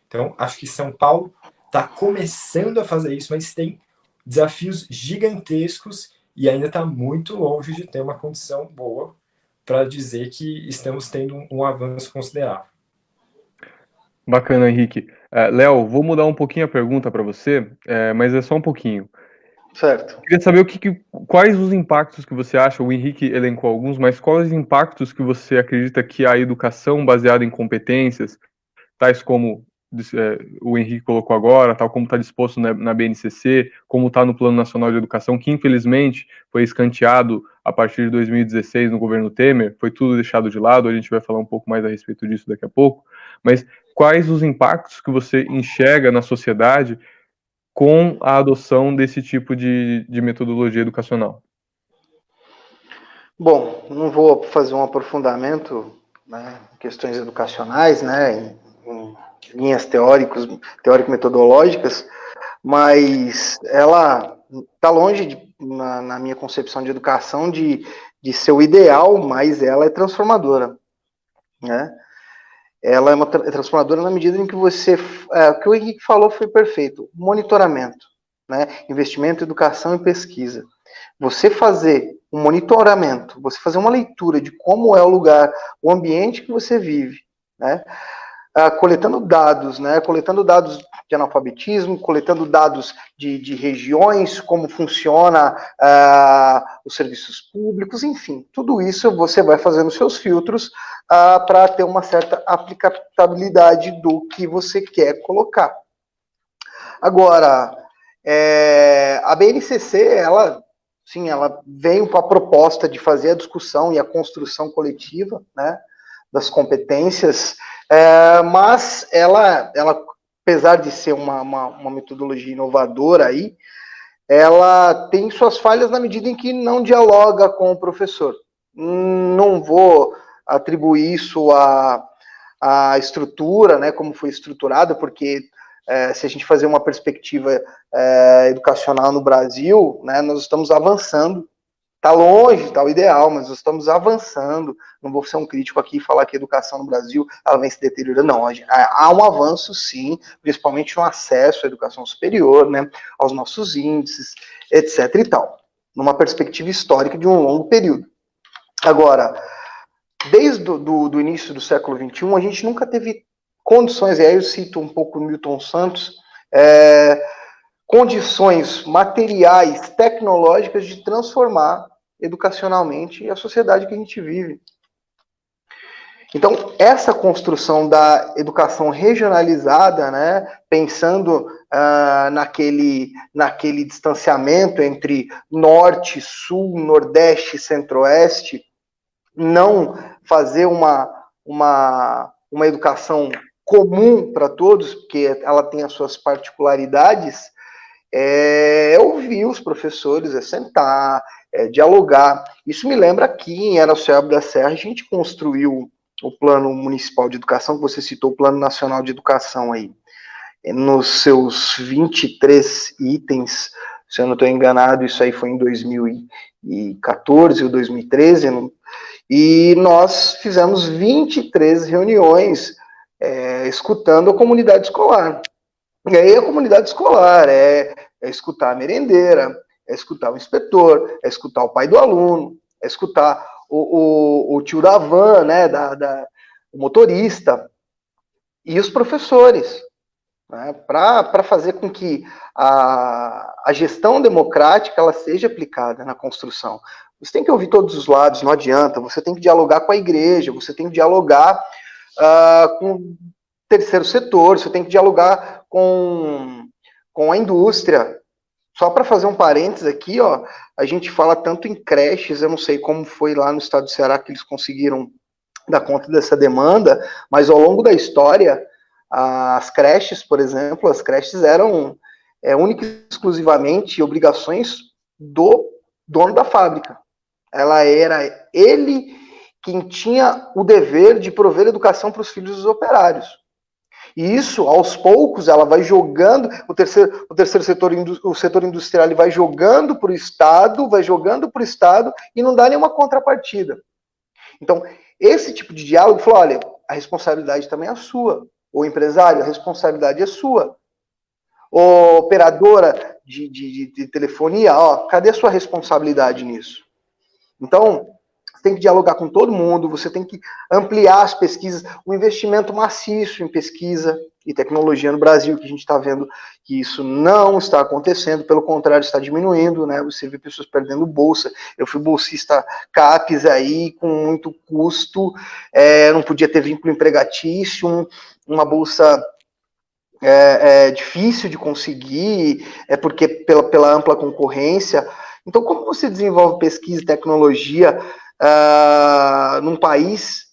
Então, acho que São Paulo está começando a fazer isso, mas tem desafios gigantescos e ainda está muito longe de ter uma condição boa para dizer que estamos tendo um avanço considerável. Bacana, Henrique. Léo, vou mudar um pouquinho a pergunta para você, mas é só um pouquinho. Certo. Queria saber quais os impactos que você acha, o Henrique elencou alguns, mas quais os impactos que você acredita que a educação baseada em competências, tais como o Henrique colocou agora, tal como está disposto na BNCC, como está no Plano Nacional de Educação, que infelizmente foi escanteado a partir de 2016 no governo Temer, foi tudo deixado de lado, a gente vai falar um pouco mais a respeito disso daqui a pouco, mas quais os impactos que você enxerga na sociedade com a adoção desse tipo de metodologia educacional? Bom, não vou fazer um aprofundamento, né, em questões educacionais, né, em linhas teórico-metodológicas, mas ela está longe, na minha concepção de educação, de ser o ideal, mas ela é transformadora, né? Ela é transformadora na medida em que você, o que o Henrique falou foi perfeito, monitoramento, né? Investimento, educação e pesquisa. Você fazer um monitoramento, você fazer uma leitura de como é o lugar, o ambiente que você vive, né? Coletando dados, né? Coletando dados de analfabetismo, coletando dados de regiões, como funciona os serviços públicos, enfim, tudo isso você vai fazendo seus filtros para ter uma certa aplicabilidade do que você quer colocar. Agora, a BNCC, ela veio com a proposta de fazer a discussão e a construção coletiva, né, das competências, mas ela, apesar de ser uma metodologia inovadora aí, ela tem suas falhas na medida em que não dialoga com o professor. Não vou atribuir isso à estrutura, né, como foi estruturada, porque se a gente fazer uma perspectiva educacional no Brasil, né, nós estamos avançando. Está longe, está o ideal, mas nós estamos avançando. Não vou ser um crítico aqui e falar que a educação no Brasil ela vem se deteriorando. Não, há um avanço, sim, principalmente no acesso à educação superior, né, aos nossos índices, etc. e tal, numa perspectiva histórica de um longo período. Agora, desde do início do século XXI, a gente nunca teve condições, e aí eu cito um pouco o Milton Santos, condições materiais, tecnológicas de transformar educacionalmente a sociedade que a gente vive. Então, essa construção da educação regionalizada, né, pensando naquele distanciamento entre norte, sul, nordeste, centro-oeste, não fazer uma educação comum para todos, porque ela tem as suas particularidades, ouvir os professores, sentar, dialogar. Isso me lembra aqui em Araçoiaba da Serra, a gente construiu o Plano Municipal de Educação, que você citou, o Plano Nacional de Educação aí, nos seus 23 itens, se eu não estou enganado, isso aí foi em 2014 ou 2013, e nós fizemos 23 reuniões escutando a comunidade escolar. E aí a comunidade escolar é escutar a merendeira, é escutar o inspetor, é escutar o pai do aluno, é escutar o tio da van, né, o motorista, e os professores, né, para fazer com que a gestão democrática ela seja aplicada na construção. Você tem que ouvir todos os lados, não adianta, você tem que dialogar com a igreja, você tem que dialogar com o terceiro setor, você tem que dialogar com a indústria. Só para fazer um parênteses aqui, ó, a gente fala tanto em creches, eu não sei como foi lá no estado do Ceará que eles conseguiram dar conta dessa demanda, mas ao longo da história, as creches, por exemplo, as creches eram única e exclusivamente obrigações do dono da fábrica. Ela era ele quem tinha o dever de prover educação para os filhos dos operários. E isso, aos poucos, ela vai jogando, o terceiro setor, o setor industrial, ele vai jogando para o Estado, e não dá nenhuma contrapartida. Então, esse tipo de diálogo falou, olha, a responsabilidade também é sua. O empresário, a responsabilidade é sua. O operadora de telefonia, ó, cadê a sua responsabilidade nisso? Então, você tem que dialogar com todo mundo, você tem que ampliar as pesquisas, o investimento maciço em pesquisa e tecnologia no Brasil, que a gente está vendo que isso não está acontecendo, pelo contrário, está diminuindo, né? Você vê pessoas perdendo bolsa. Eu fui bolsista CAPES aí, com muito custo, não podia ter vínculo empregatício, uma bolsa difícil de conseguir, porque pela ampla concorrência. Então, como você desenvolve pesquisa e tecnologia num país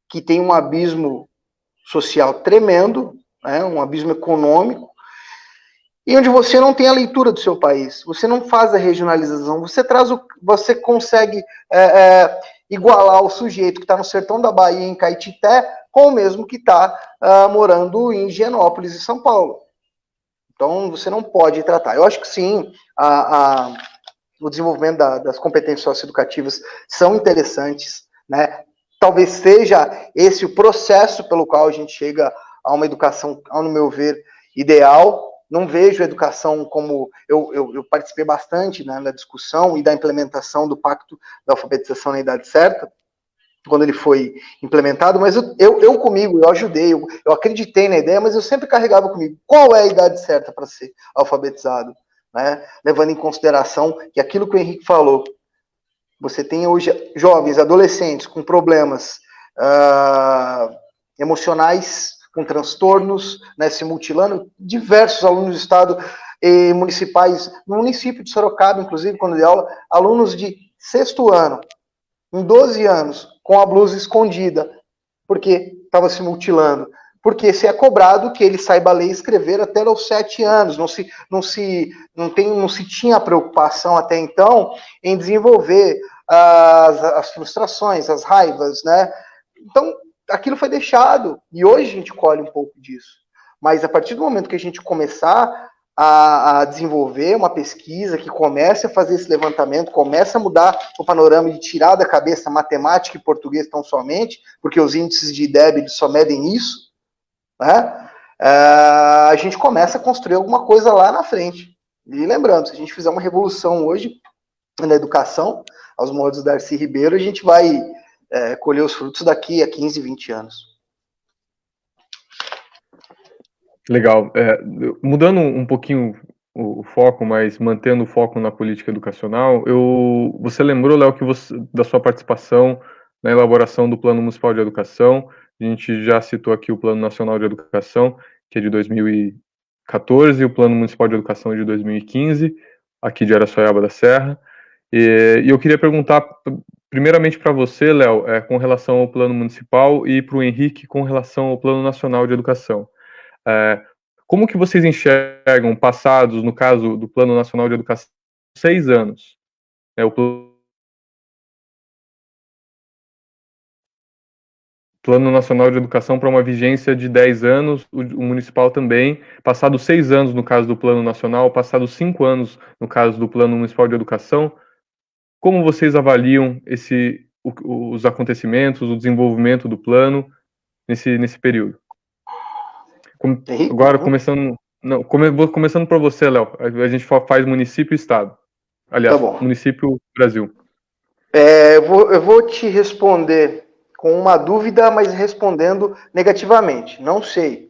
que tem um abismo social tremendo, né, um abismo econômico, e onde você não tem a leitura do seu país, você não faz a regionalização, você consegue igualar o sujeito que está no sertão da Bahia, em Caetité, com o mesmo que está morando em Higienópolis, em São Paulo. Então, você não pode tratar. Eu acho que sim, o desenvolvimento das competências socioeducativas são interessantes, né? Talvez seja esse o processo pelo qual a gente chega a uma educação, ao meu ver, ideal. Não vejo a educação como... Eu participei bastante, né, da discussão e da implementação do Pacto da Alfabetização na Idade Certa, quando ele foi implementado, mas eu comigo, eu ajudei, eu acreditei na ideia, mas eu sempre carregava comigo qual é a idade certa para ser alfabetizado, né? Levando em consideração que aquilo que o Henrique falou, você tem hoje jovens, adolescentes com problemas emocionais, com transtornos, né, se mutilando, diversos alunos do estado e municipais, no município de Sorocaba, inclusive, quando dei aula, alunos de 6º ano, em 12 anos, com a blusa escondida, porque estava se mutilando. Porque se é cobrado que ele saiba ler e escrever até aos 7 anos. Não se tinha a preocupação até então em desenvolver as frustrações, as raivas, né? Então, aquilo foi deixado. E hoje a gente colhe um pouco disso. Mas a partir do momento que a gente começar a desenvolver uma pesquisa que comece a fazer esse levantamento, comece a mudar o panorama de tirar da cabeça matemática e português tão somente, porque os índices de IDEB só medem isso, né? A gente começa a construir alguma coisa lá na frente. E lembrando, se a gente fizer uma revolução hoje na educação, aos modos da Darcy Ribeiro, a gente vai colher os frutos daqui a 15, 20 anos. Legal. Mudando um pouquinho o foco, mas mantendo o foco na política educacional, você lembrou, Léo, que da sua participação na elaboração do Plano Municipal de Educação. A gente já citou aqui o Plano Nacional de Educação, que é de 2014, e o Plano Municipal de Educação é de 2015, aqui de Araçoiaba da Serra. E eu queria perguntar, primeiramente para você, Léo, com relação ao Plano Municipal, e para o Henrique, com relação ao Plano Nacional de Educação. Como que vocês enxergam passados, no caso do Plano Nacional de Educação, 6 anos? O Plano Nacional de Educação para uma vigência de 10 anos, o municipal também. Passados 6 anos, no caso do Plano Nacional, passados 5 anos, no caso do Plano Municipal de Educação, como vocês avaliam os acontecimentos, o desenvolvimento do plano nesse período? Agora, começando para você, Léo. A gente faz município e estado. Aliás, tá município Brasil. Eu vou te responder com uma dúvida, mas respondendo negativamente. Não sei.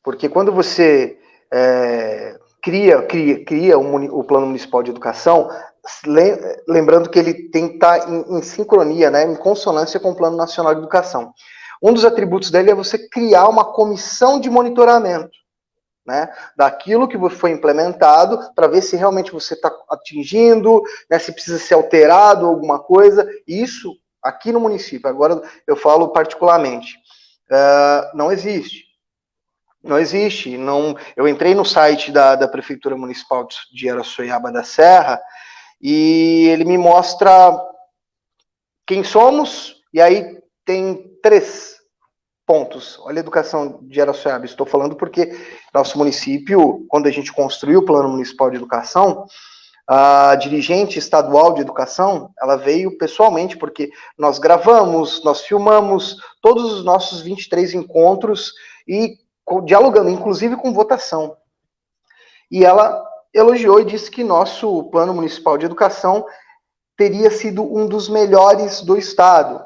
Porque quando você cria o Plano Municipal de Educação, lembrando que ele tem que estar em sincronia, né, em consonância com o Plano Nacional de Educação. Um dos atributos dele é você criar uma comissão de monitoramento, né, daquilo que foi implementado, para ver se realmente você está atingindo, né, se precisa ser alterado alguma coisa. Isso aqui no município, agora eu falo particularmente, não existe. Não existe. Eu entrei no site da Prefeitura Municipal de Araçoiaba da Serra e ele me mostra quem somos, e aí tem 3 pontos. Olha a educação de Araçoiaba. Estou falando porque nosso município, quando a gente construiu o Plano Municipal de Educação, a dirigente estadual de educação, ela veio pessoalmente, porque nós gravamos, nós filmamos todos os nossos 23 encontros e dialogando, inclusive com votação. E ela elogiou e disse que nosso Plano Municipal de Educação teria sido um dos melhores do estado.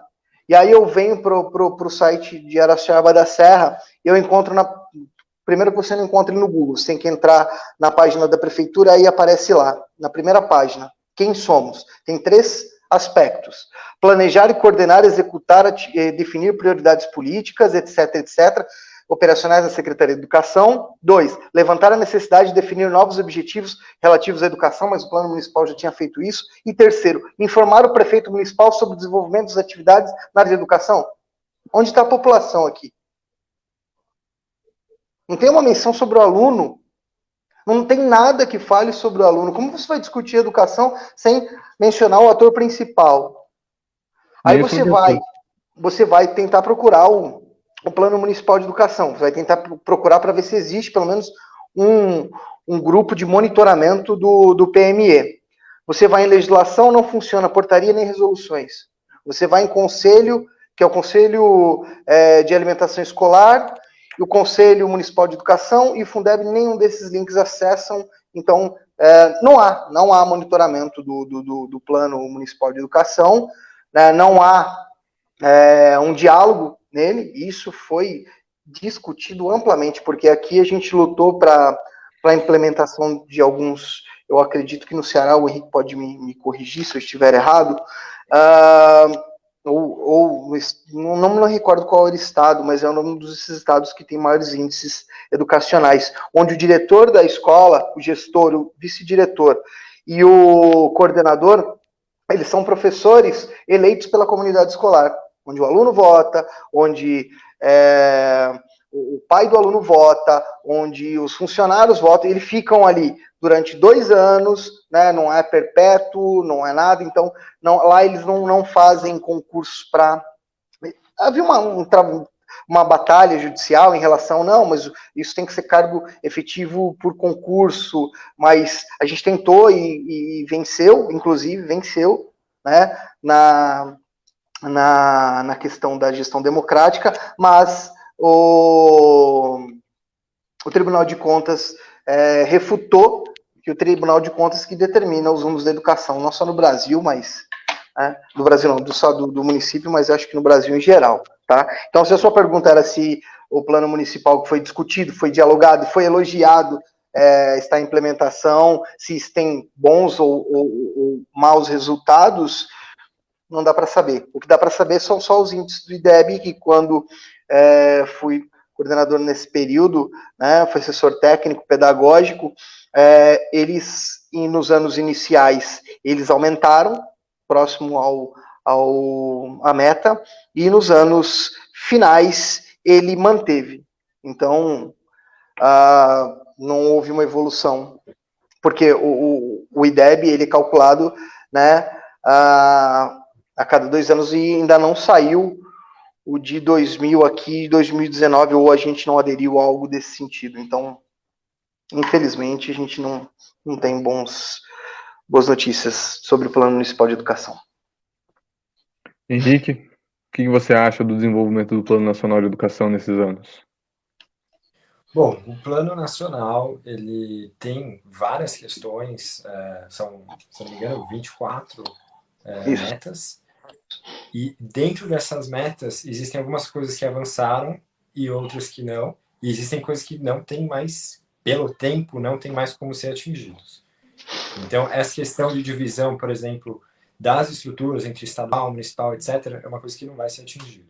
E aí eu venho para o site de Araçoiaba da Serra, e eu encontro primeiro que você não encontra no Google, você tem que entrar na página da prefeitura, aí aparece lá, na primeira página, quem somos. Tem 3 aspectos: planejar e coordenar, executar, definir prioridades políticas, etc, etc, operacionais da Secretaria de Educação. 2, levantar a necessidade de definir novos objetivos relativos à educação, mas o Plano Municipal já tinha feito isso. E 3, informar o prefeito municipal sobre o desenvolvimento das atividades na área de educação. Onde está a população aqui? Não tem uma menção sobre o aluno. Não tem nada que fale sobre o aluno. Como você vai discutir educação sem mencionar o ator principal? Aí você vai tentar procurar o Plano Municipal de Educação. Você vai tentar procurar para ver se existe pelo menos um grupo de monitoramento do PME. Você vai em legislação, não funciona portaria nem resoluções. Você vai em conselho, que é o Conselho de Alimentação Escolar, e o Conselho Municipal de Educação e o Fundeb, nenhum desses links acessam. Então, não há monitoramento do Plano Municipal de Educação, né? Não há um diálogo nele. Isso foi discutido amplamente, porque aqui a gente lutou para a implementação de alguns, eu acredito que no Ceará, o Henrique pode me corrigir se eu estiver errado, não me recordo qual era o estado, mas é um dos estados que tem maiores índices educacionais, onde o diretor da escola, o gestor, o vice-diretor e o coordenador, eles são professores eleitos pela comunidade escolar, onde o aluno vota, onde o pai do aluno vota, onde os funcionários votam, eles ficam ali durante 2 anos, né, não é perpétuo, não é nada, então lá eles não fazem concursos para... Havia uma batalha judicial em relação, não, mas isso tem que ser cargo efetivo por concurso, mas a gente tentou e venceu, inclusive venceu, né, na questão da gestão democrática, mas o Tribunal de Contas refutou que o Tribunal de Contas que determina os rumos da educação, não só no Brasil, mas no Brasil não, só do município, mas acho que no Brasil em geral, tá? Então, se a sua pergunta era se o plano municipal que foi discutido, foi dialogado, foi elogiado, está em implementação, se tem bons ou maus resultados, não dá para saber. O que dá para saber são só os índices do IDEB, que quando fui coordenador nesse período, né, fui assessor técnico, pedagógico, eles, nos anos iniciais, eles aumentaram, próximo à meta, e nos anos finais ele manteve. Então, não houve uma evolução, porque o IDEB ele é calculado, né, a cada 2 anos, e ainda não saiu o de 2000 aqui, 2019, ou a gente não aderiu a algo desse sentido. Então, infelizmente, a gente não tem boas notícias sobre o Plano Municipal de Educação. Henrique, o que você acha do desenvolvimento do Plano Nacional de Educação nesses anos? Bom, o Plano Nacional, ele tem várias questões, são, se não me engano, 24 metas, e dentro dessas metas existem algumas coisas que avançaram e outras que não, e existem coisas que não tem mais, pelo tempo, não tem mais como ser atingidos. Então, essa questão de divisão, por exemplo, das estruturas entre estadual, municipal, etc., é uma coisa que não vai ser atingida.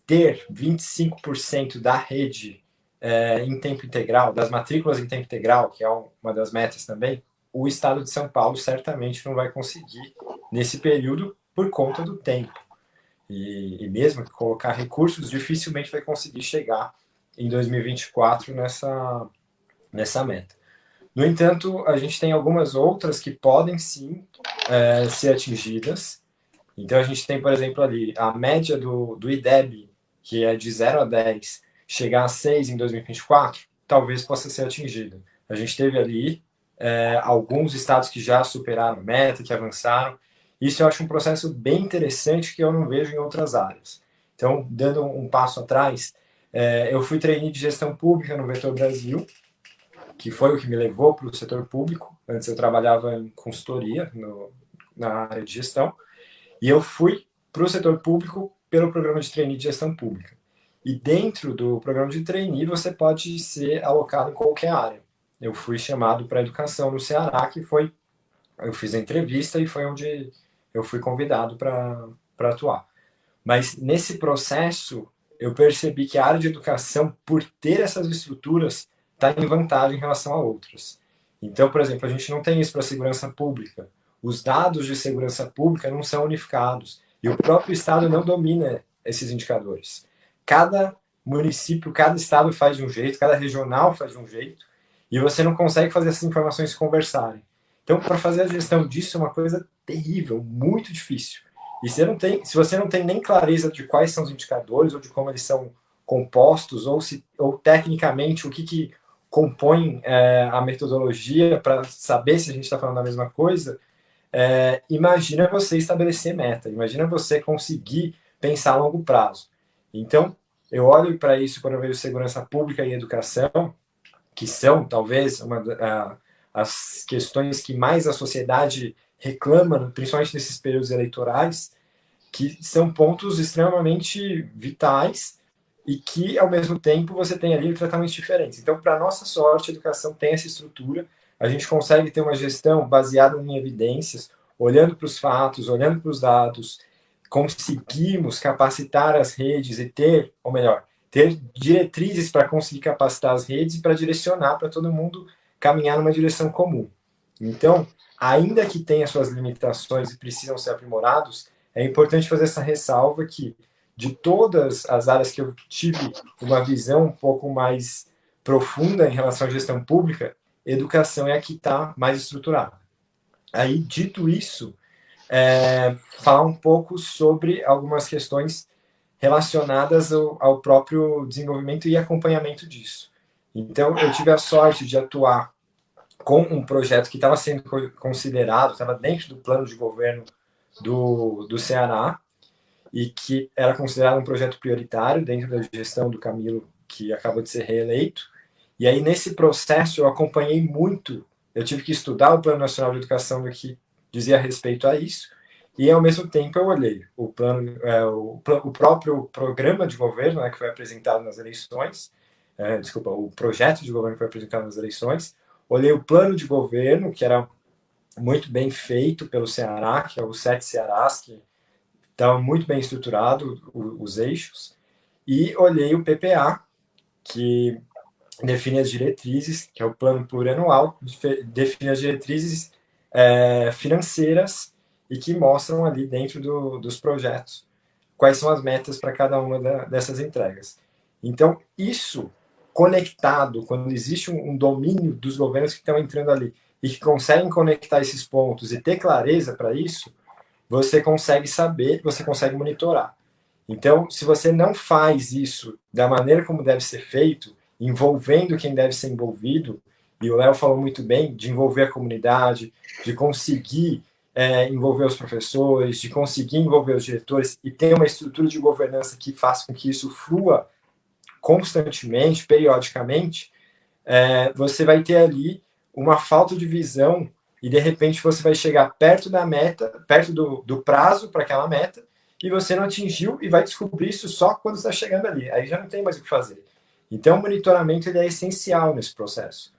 Ter 25% da rede em tempo integral, das matrículas em tempo integral, que é uma das metas também, o Estado de São Paulo certamente não vai conseguir nesse período por conta do tempo. E mesmo que colocar recursos, dificilmente vai conseguir chegar em 2024 nessa meta. No entanto, a gente tem algumas outras que podem sim ser atingidas. Então, a gente tem, por exemplo, ali a média do IDEB, que é de 0 a 10, chegar a 6 em 2024, talvez possa ser atingida. A gente teve ali alguns estados que já superaram a meta, que avançaram. Isso eu acho um processo bem interessante que eu não vejo em outras áreas. Então, dando um passo atrás, eu fui trainee de gestão pública no Vetor Brasil, que foi o que me levou para o setor público. Antes eu trabalhava em consultoria na área de gestão, e eu fui para o setor público pelo programa de trainee de gestão pública. E dentro do programa de trainee você pode ser alocado em qualquer área. Eu fui chamado para a educação no Ceará, eu fiz a entrevista e foi onde eu fui convidado para atuar. Mas nesse processo eu percebi que a área de educação, por ter essas estruturas, está em vantagem em relação a outras. Então, por exemplo, a gente não tem isso para a segurança pública. Os dados de segurança pública não são unificados. E o próprio Estado não domina esses indicadores. Cada município, cada estado faz de um jeito, cada regional faz de um jeito. e você não consegue fazer essas informações conversarem. Então, para fazer a gestão disso é uma coisa terrível, muito difícil. E se você não tem nem clareza de quais são os indicadores ou de como eles são compostos, ou tecnicamente o que compõe a metodologia para saber se a gente está falando da mesma coisa, imagina você estabelecer meta, imagina você conseguir pensar a longo prazo. Então, eu olho para isso quando eu vejo segurança pública e educação, que são, talvez, as questões que mais a sociedade reclama, principalmente nesses períodos eleitorais, que são pontos extremamente vitais e que, ao mesmo tempo, você tem ali tratamentos diferentes. Então, para nossa sorte, a educação tem essa estrutura, a gente consegue ter uma gestão baseada em evidências, olhando para os fatos, olhando para os dados, conseguimos capacitar as redes e ter, ou melhor, ter diretrizes para conseguir capacitar as redes e para direcionar para todo mundo caminhar numa direção comum. Então, ainda que tenha suas limitações e precisam ser aprimorados, é importante fazer essa ressalva que, de todas as áreas que eu tive uma visão um pouco mais profunda em relação à gestão pública, educação é a que está mais estruturada. Aí, dito isso, falar um pouco sobre algumas questões relacionadas ao próprio desenvolvimento e acompanhamento disso. Então, eu tive a sorte de atuar com um projeto que estava sendo considerado, estava dentro do plano de governo do Ceará, e que era considerado um projeto prioritário dentro da gestão do Camilo, que acabou de ser reeleito. E aí, nesse processo, eu acompanhei muito, eu tive que estudar o Plano Nacional de Educação do que dizia respeito a isso, e ao mesmo tempo eu olhei o próprio programa de governo, né, que foi apresentado nas eleições, o projeto de governo que foi apresentado nas eleições, olhei o plano de governo, que era muito bem feito pelo Ceará, que é o 7 Cearás, que estava muito bem estruturado, os eixos, e olhei o PPA, que define as diretrizes, que é o plano plurianual, define as diretrizes financeiras e que mostram ali dentro dos projetos quais são as metas para cada uma dessas entregas. Então, isso conectado, quando existe um domínio dos governos que estão entrando ali e que conseguem conectar esses pontos e ter clareza para isso, você consegue saber, você consegue monitorar. Então, se você não faz isso da maneira como deve ser feito, envolvendo quem deve ser envolvido, e o Léo falou muito bem, de envolver a comunidade, de conseguir envolver os professores, de conseguir envolver os diretores e ter uma estrutura de governança que faça com que isso flua constantemente, periodicamente, você vai ter ali uma falta de visão e, de repente, você vai chegar perto da meta, perto do prazo para aquela meta, e você não atingiu e vai descobrir isso só quando está chegando ali. Aí já não tem mais o que fazer. Então, o monitoramento ele é essencial nesse processo.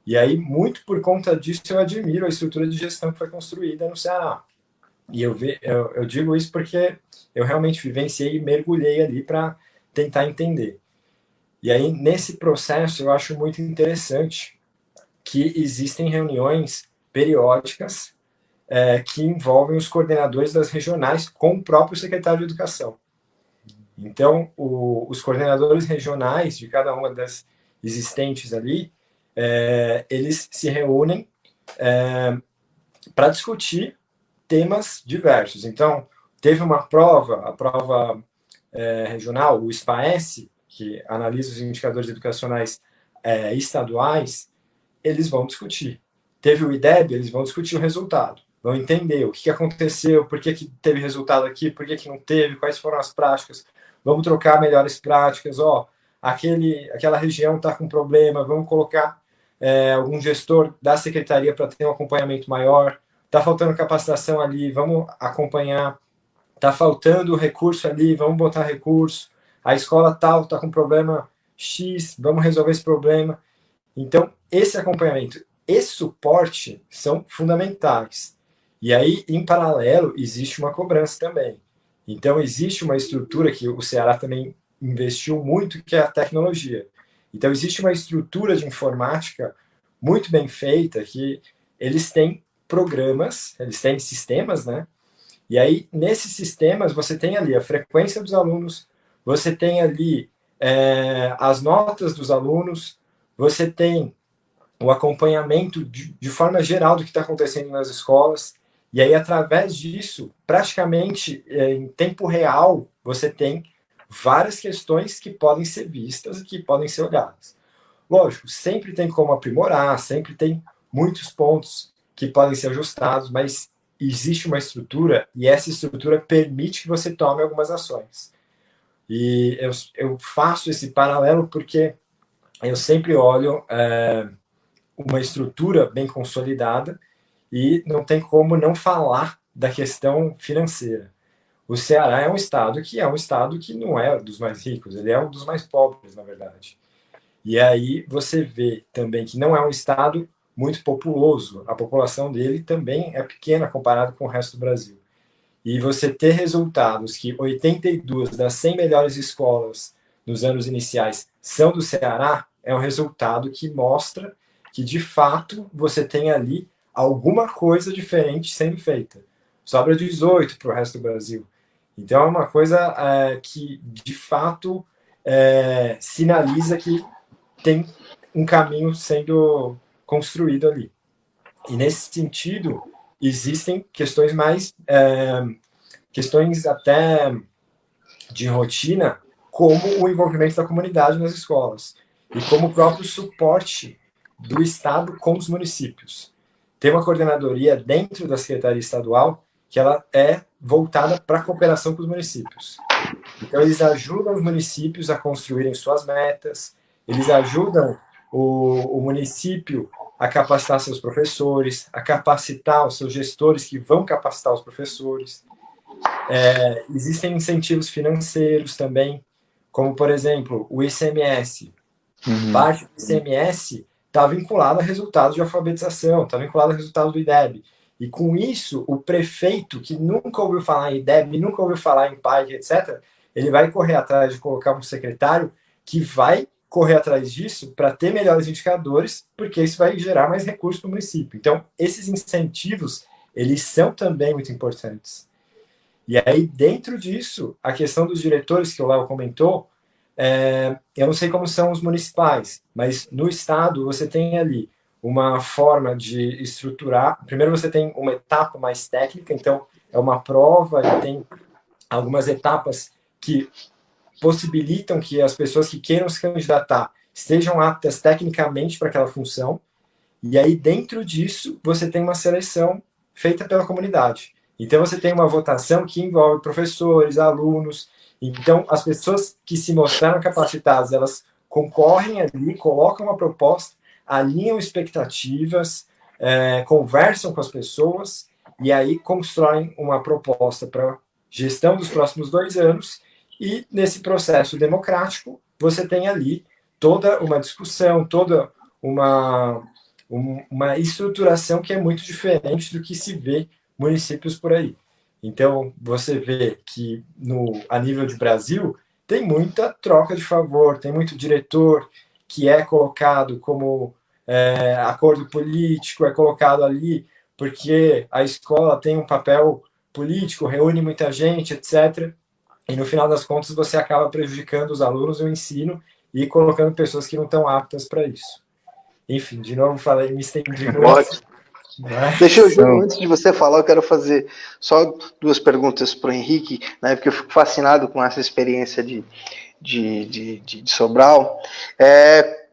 E aí, muito por conta disso, eu admiro a estrutura de gestão que foi construída no Ceará. E eu digo isso porque eu realmente vivenciei e mergulhei ali para tentar entender. E aí, nesse processo, eu acho muito interessante que existem reuniões periódicas que envolvem os coordenadores das regionais com o próprio secretário de Educação. Então, os coordenadores regionais de cada uma das existentes ali, eles se reúnem para discutir temas diversos. Então, teve uma prova, a prova regional, o SPAES, que analisa os indicadores educacionais estaduais, eles vão discutir. Teve o IDEB, eles vão discutir o resultado, vão entender o que aconteceu, por que teve resultado aqui, por que não teve, quais foram as práticas, vamos trocar melhores práticas, aquela região está com problema, vamos colocar algum gestor da secretaria para ter um acompanhamento maior, está faltando capacitação ali, vamos acompanhar, está faltando recurso ali, vamos botar recurso, a escola tal está com problema X, vamos resolver esse problema. Então, esse acompanhamento, esse suporte são fundamentais. E aí, em paralelo, existe uma cobrança também. Então, existe uma estrutura que o Ceará também investiu muito, que é a tecnologia. Então, existe uma estrutura de informática muito bem feita, que eles têm programas, eles têm sistemas, né? E aí, nesses sistemas, você tem ali a frequência dos alunos, você tem ali as notas dos alunos, você tem o acompanhamento de forma geral do que está acontecendo nas escolas. E aí, através disso, praticamente em tempo real, você tem várias questões que podem ser vistas e que podem ser olhadas. Lógico, sempre tem como aprimorar, sempre tem muitos pontos que podem ser ajustados, mas existe uma estrutura e essa estrutura permite que você tome algumas ações. E eu faço esse paralelo porque eu sempre olho uma estrutura bem consolidada e não tem como não falar da questão financeira. O Ceará é um estado que não é dos mais ricos, ele é um dos mais pobres, na verdade. E aí você vê também que não é um estado muito populoso, a população dele também é pequena comparado com o resto do Brasil. E você ter resultados que 82 das 100 melhores escolas nos anos iniciais são do Ceará, é um resultado que mostra que, de fato, você tem ali alguma coisa diferente sendo feita. Sobra 18 para o resto do Brasil. Então, é uma coisa que, de fato, sinaliza que tem um caminho sendo construído ali. E, nesse sentido, existem questões questões até de rotina, como o envolvimento da comunidade nas escolas e como o próprio suporte do Estado com os municípios. Tem uma coordenadoria dentro da Secretaria Estadual que ela é voltada para a cooperação com os municípios. Então, eles ajudam os municípios a construírem suas metas, eles ajudam o município a capacitar seus professores, a capacitar os seus gestores que vão capacitar os professores. Existem incentivos financeiros também, como, por exemplo, o ICMS. Parte do ICMS está vinculado a resultados de alfabetização, está vinculado a resultados do IDEB. E com isso, o prefeito, que nunca ouviu falar em IDEB, nunca ouviu falar em PAIC, etc., ele vai correr atrás de colocar um secretário que vai correr atrás disso para ter melhores indicadores, porque isso vai gerar mais recursos para o município. Então, esses incentivos, eles são também muito importantes. E aí, dentro disso, a questão dos diretores que o Léo comentou, eu não sei como são os municipais, mas no estado você tem ali uma forma de estruturar. Primeiro você tem uma etapa mais técnica, então é uma prova e tem algumas etapas que possibilitam que as pessoas que queiram se candidatar estejam aptas tecnicamente para aquela função. E aí, dentro disso, você tem uma seleção feita pela comunidade. Então, você tem uma votação que envolve professores, alunos. Então, as pessoas que se mostraram capacitadas, elas concorrem ali, colocam uma proposta, alinham expectativas, conversam com as pessoas e aí constroem uma proposta para gestão dos próximos 2 anos. E, nesse processo democrático, você tem ali toda uma discussão, toda uma estruturação que é muito diferente do que se vê municípios por aí. Então, você vê que a nível de Brasil, tem muita troca de favor, tem muito diretor que é colocado como acordo político, é colocado ali porque a escola tem um papel político, reúne muita gente, etc. E no final das contas, você acaba prejudicando os alunos, o ensino e colocando pessoas que não estão aptas para isso. Enfim, de novo falei, me estendi muito. Mas... Deixa eu, antes de você falar, eu quero fazer só 2 perguntas para o Henrique, né, porque eu fico fascinado com essa experiência de Sobral.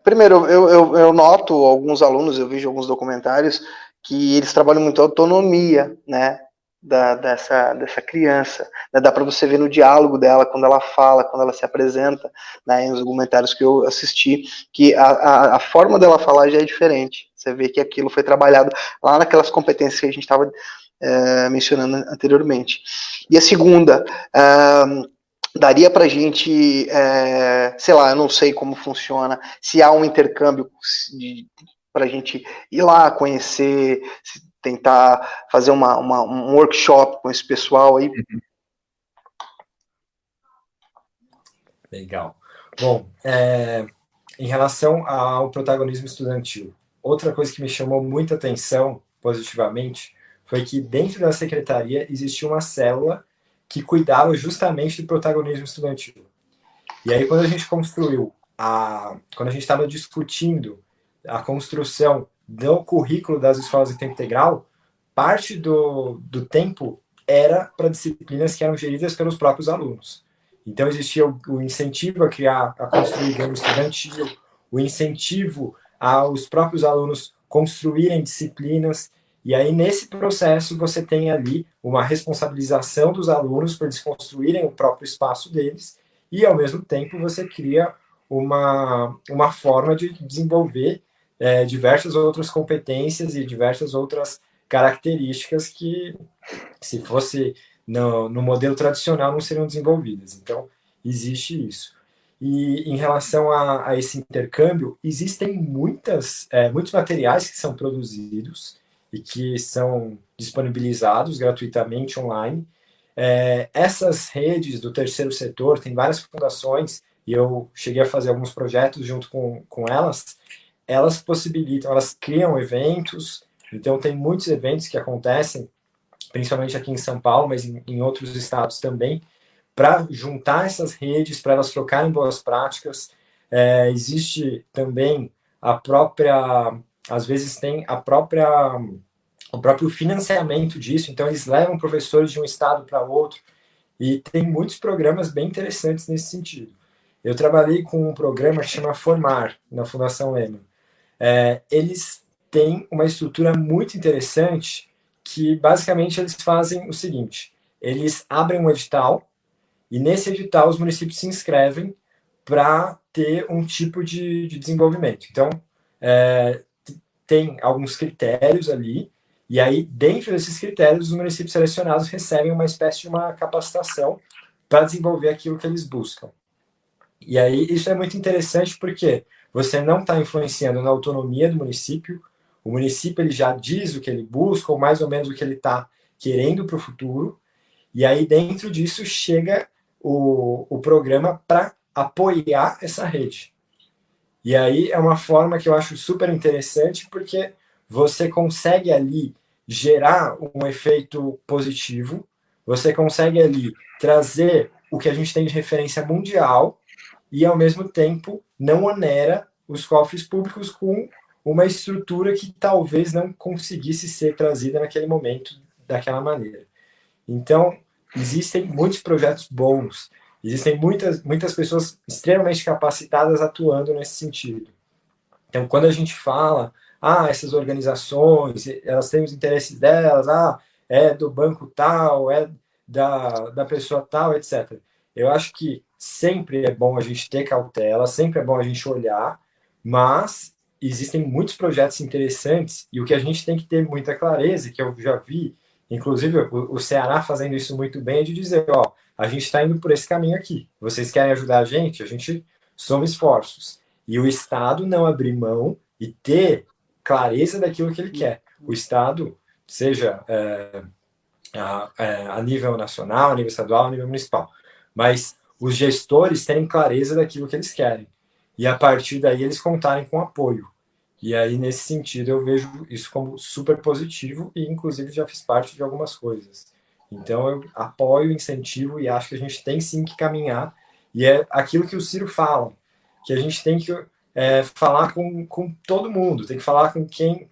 Primeiro, eu noto alguns alunos, eu vejo alguns documentários que eles trabalham muito a autonomia, né, dessa criança, né? Dá para você ver no diálogo dela, quando ela fala, quando ela se apresenta, né, nos documentários que eu assisti, que a forma dela falar já é diferente. Você vê que aquilo foi trabalhado lá naquelas competências que a gente estava mencionando anteriormente. E a segunda, daria para a gente, sei lá, eu não sei como funciona, se há um intercâmbio para a gente ir lá conhecer, tentar fazer um workshop com esse pessoal aí. Legal. Bom, em relação ao protagonismo estudantil, outra coisa que me chamou muita atenção, positivamente, foi que dentro da secretaria existia uma célula que cuidava justamente do protagonismo estudantil. E aí, quando a gente construiu, quando a gente estava discutindo a construção do currículo das escolas de tempo integral, parte do tempo era para disciplinas que eram geridas pelos próprios alunos. Então, existia o incentivo a construir grêmio estudantil, o incentivo aos próprios alunos construírem disciplinas, e aí, nesse processo, você tem ali uma responsabilização dos alunos por desconstruírem o próprio espaço deles, e, ao mesmo tempo, você cria uma forma de desenvolver diversas outras competências e diversas outras características que, se fosse no modelo tradicional, não seriam desenvolvidas. Então, existe isso. E em relação a esse intercâmbio, existem muitos materiais que são produzidos e que são disponibilizados gratuitamente online. Essas redes do terceiro setor, tem várias fundações, e eu cheguei a fazer alguns projetos junto com elas possibilitam, elas criam eventos, então tem muitos eventos que acontecem, principalmente aqui em São Paulo, mas em outros estados também, para juntar essas redes, para elas trocarem boas práticas. Existe também às vezes tem o próprio financiamento disso, então eles levam professores de um estado para outro, e tem muitos programas bem interessantes nesse sentido. Eu trabalhei com um programa que chama Formar, na Fundação Lehman. Eles têm uma estrutura muito interessante, que basicamente eles fazem o seguinte: eles abrem um edital, e nesse edital os municípios se inscrevem para ter um tipo de desenvolvimento. Então, tem alguns critérios ali, e aí, dentro desses critérios, os municípios selecionados recebem uma espécie de uma capacitação para desenvolver aquilo que eles buscam. E aí, isso é muito interessante porque você não está influenciando na autonomia do município, o município ele já diz o que ele busca, ou mais ou menos o que ele está querendo para o futuro, e aí dentro disso chega o programa para apoiar essa rede. E aí é uma forma que eu acho super interessante, porque você consegue ali gerar um efeito positivo, você consegue ali trazer o que a gente tem de referência mundial, e, ao mesmo tempo, não onera os cofres públicos com uma estrutura que talvez não conseguisse ser trazida naquele momento daquela maneira. Então, existem muitos projetos bons, existem muitas pessoas extremamente capacitadas atuando nesse sentido. Então, quando a gente fala, essas organizações, elas têm os interesses delas, é do banco tal, é da pessoa tal, etc. Eu acho que sempre é bom a gente ter cautela, sempre é bom a gente olhar, mas existem muitos projetos interessantes, e o que a gente tem que ter muita clareza, que eu já vi, inclusive o Ceará fazendo isso muito bem, é de dizer, a gente está indo por esse caminho aqui, vocês querem ajudar a gente soma esforços. E o Estado não abrir mão e ter clareza daquilo que ele quer. O Estado, seja a nível nacional, a nível estadual, a nível municipal, mas os gestores terem clareza daquilo que eles querem. E a partir daí eles contarem com apoio. E aí, nesse sentido, eu vejo isso como super positivo, e inclusive já fiz parte de algumas coisas. Então eu apoio, incentivo, e acho que a gente tem sim que caminhar. E é aquilo que o Ciro fala, que a gente tem que falar com todo mundo, tem que falar com quem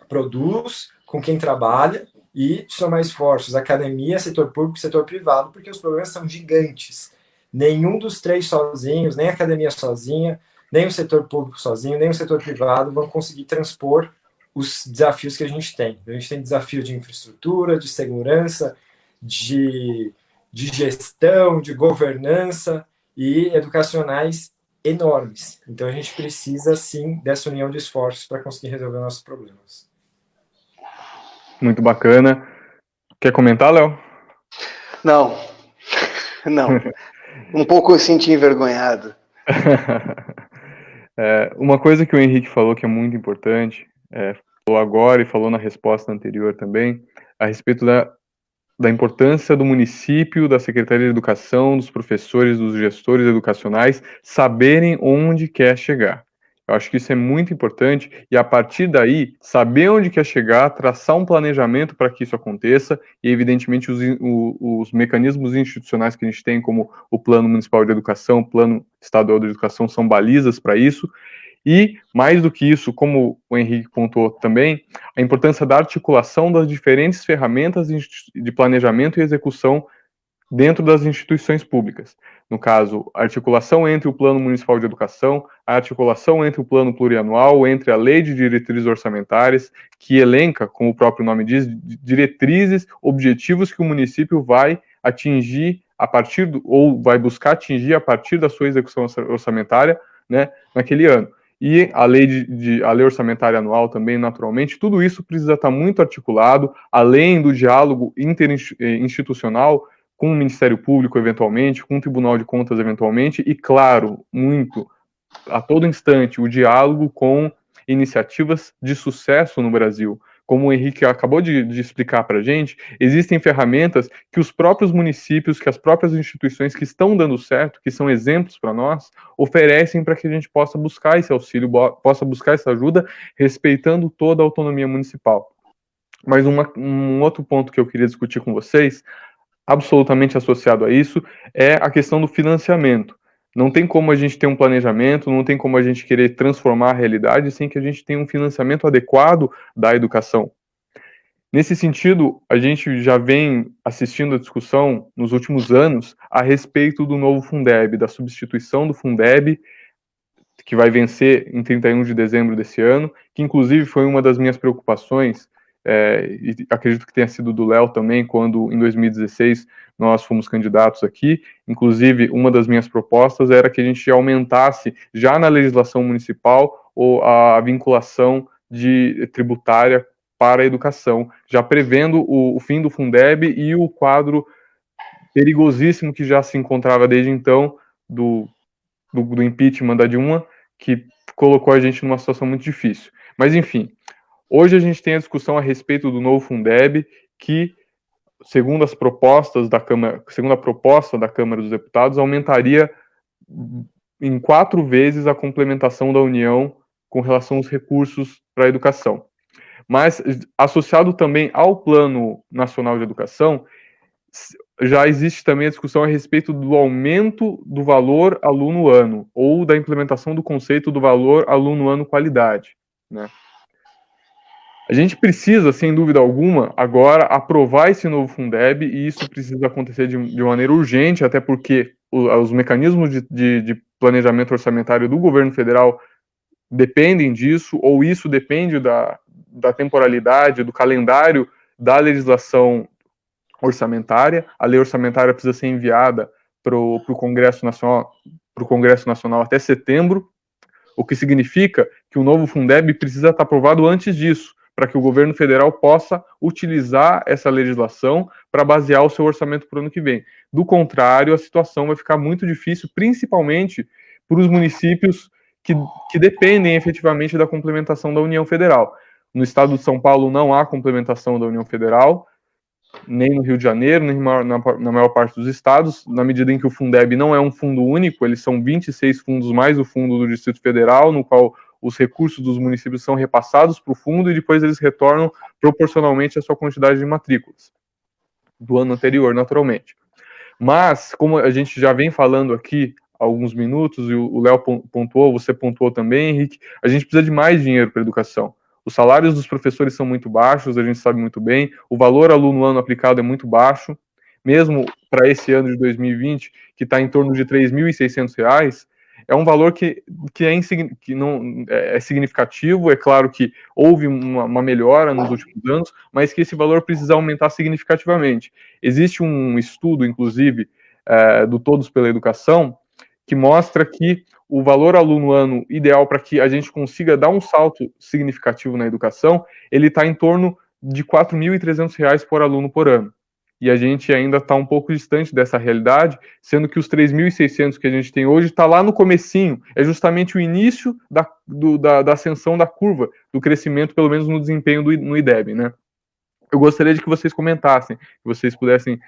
produz, com quem trabalha, e somar esforços, academia, setor público, setor privado, porque os problemas são gigantes. Nenhum dos três sozinhos, nem a academia sozinha, nem o setor público sozinho, nem o setor privado vão conseguir transpor os desafios que a gente tem. A gente tem desafio de infraestrutura, de segurança, de gestão, de governança e educacionais enormes. Então a gente precisa, sim, dessa união de esforços para conseguir resolver nossos problemas. Muito bacana. Quer comentar, Léo? Não. Um pouco eu senti envergonhado. Uma coisa que o Henrique falou que é muito importante, falou agora e falou na resposta anterior também, a respeito da importância do município, da Secretaria de Educação, dos professores, dos gestores educacionais saberem onde quer chegar. Eu acho que isso é muito importante, e a partir daí, saber onde quer chegar, traçar um planejamento para que isso aconteça, e evidentemente os mecanismos institucionais que a gente tem, como o Plano Municipal de Educação, o Plano Estadual de Educação, são balizas para isso, E, mais do que isso, como o Henrique pontuou também, a importância da articulação das diferentes ferramentas de planejamento e execução dentro das instituições públicas. No caso, a articulação entre o Plano Municipal de Educação, a articulação entre o Plano Plurianual, entre a Lei de Diretrizes Orçamentárias, que elenca, como o próprio nome diz, diretrizes, objetivos que o município vai atingir a partir ou vai buscar atingir a partir da sua execução orçamentária, né, naquele ano. E a lei orçamentária anual também, naturalmente, tudo isso precisa estar muito articulado, além do diálogo interinstitucional com o Ministério Público, eventualmente, com o Tribunal de Contas, eventualmente, e, claro, muito, a todo instante, o diálogo com iniciativas de sucesso no Brasil. Como o Henrique acabou de explicar para a gente, existem ferramentas que os próprios municípios, que as próprias instituições que estão dando certo, que são exemplos para nós, oferecem para que a gente possa buscar esse auxílio, possa buscar essa ajuda, respeitando toda a autonomia municipal. Mas um outro ponto que eu queria discutir com vocês, absolutamente associado a isso, é a questão do financiamento. Não tem como a gente ter um planejamento, não tem como a gente querer transformar a realidade sem que a gente tenha um financiamento adequado da educação. Nesse sentido, a gente já vem assistindo a discussão nos últimos anos a respeito do novo Fundeb, da substituição do Fundeb, que vai vencer em 31 de dezembro desse ano, que inclusive foi uma das minhas preocupações, e acredito que tenha sido do Léo também, quando em 2016 nós fomos candidatos aqui. Inclusive, uma das minhas propostas era que a gente aumentasse, já na legislação municipal, a vinculação tributária para a educação, já prevendo o fim do Fundeb e o quadro perigosíssimo que já se encontrava desde então, do impeachment da Dilma, que colocou a gente numa situação muito difícil. Mas, enfim, hoje a gente tem a discussão a respeito do novo Fundeb, que, segundo as propostas da Câmara, segundo a proposta da Câmara dos Deputados, aumentaria em 4 vezes a complementação da União com relação aos recursos para a educação. Mas, associado também ao Plano Nacional de Educação, já existe também a discussão a respeito do aumento do valor aluno-ano, ou da implementação do conceito do valor aluno-ano qualidade, né? A gente precisa, sem dúvida alguma, agora aprovar esse novo Fundeb, e isso precisa acontecer de maneira urgente, até porque os mecanismos de planejamento orçamentário do governo federal dependem disso, ou isso depende da temporalidade, do calendário da legislação orçamentária. A lei orçamentária precisa ser enviada para o Congresso Nacional até setembro, o que significa que o novo Fundeb precisa estar aprovado antes disso, para que o governo federal possa utilizar essa legislação para basear o seu orçamento para o ano que vem. Do contrário, a situação vai ficar muito difícil, principalmente para os municípios que dependem efetivamente da complementação da União Federal. No estado de São Paulo não há complementação da União Federal, nem no Rio de Janeiro, nem na maior parte dos estados, na medida em que o Fundeb não é um fundo único, eles são 26 fundos mais o fundo do Distrito Federal, no qual os recursos dos municípios são repassados para o fundo e depois eles retornam proporcionalmente à sua quantidade de matrículas do ano anterior, naturalmente. Mas, como a gente já vem falando aqui há alguns minutos, e o Léo pontuou, você pontuou também, Henrique, a gente precisa de mais dinheiro para a educação. Os salários dos professores são muito baixos, a gente sabe muito bem, o valor aluno-ano aplicado é muito baixo, mesmo para esse ano de 2020, que está em torno de R$ 3.600, é um valor que não é significativo. É claro que houve uma melhora nos últimos anos, mas que esse valor precisa aumentar significativamente. Existe um estudo, inclusive, do Todos pela Educação, que mostra que o valor aluno-ano ideal para que a gente consiga dar um salto significativo na educação, ele está em torno de R$ 4.300 por aluno por ano. E a gente ainda está um pouco distante dessa realidade, sendo que os 3.600 que a gente tem hoje está lá no comecinho, é justamente o início da ascensão da curva, do crescimento, pelo menos no desempenho no IDEB, né? Eu gostaria de que vocês comentassem, que vocês pudessem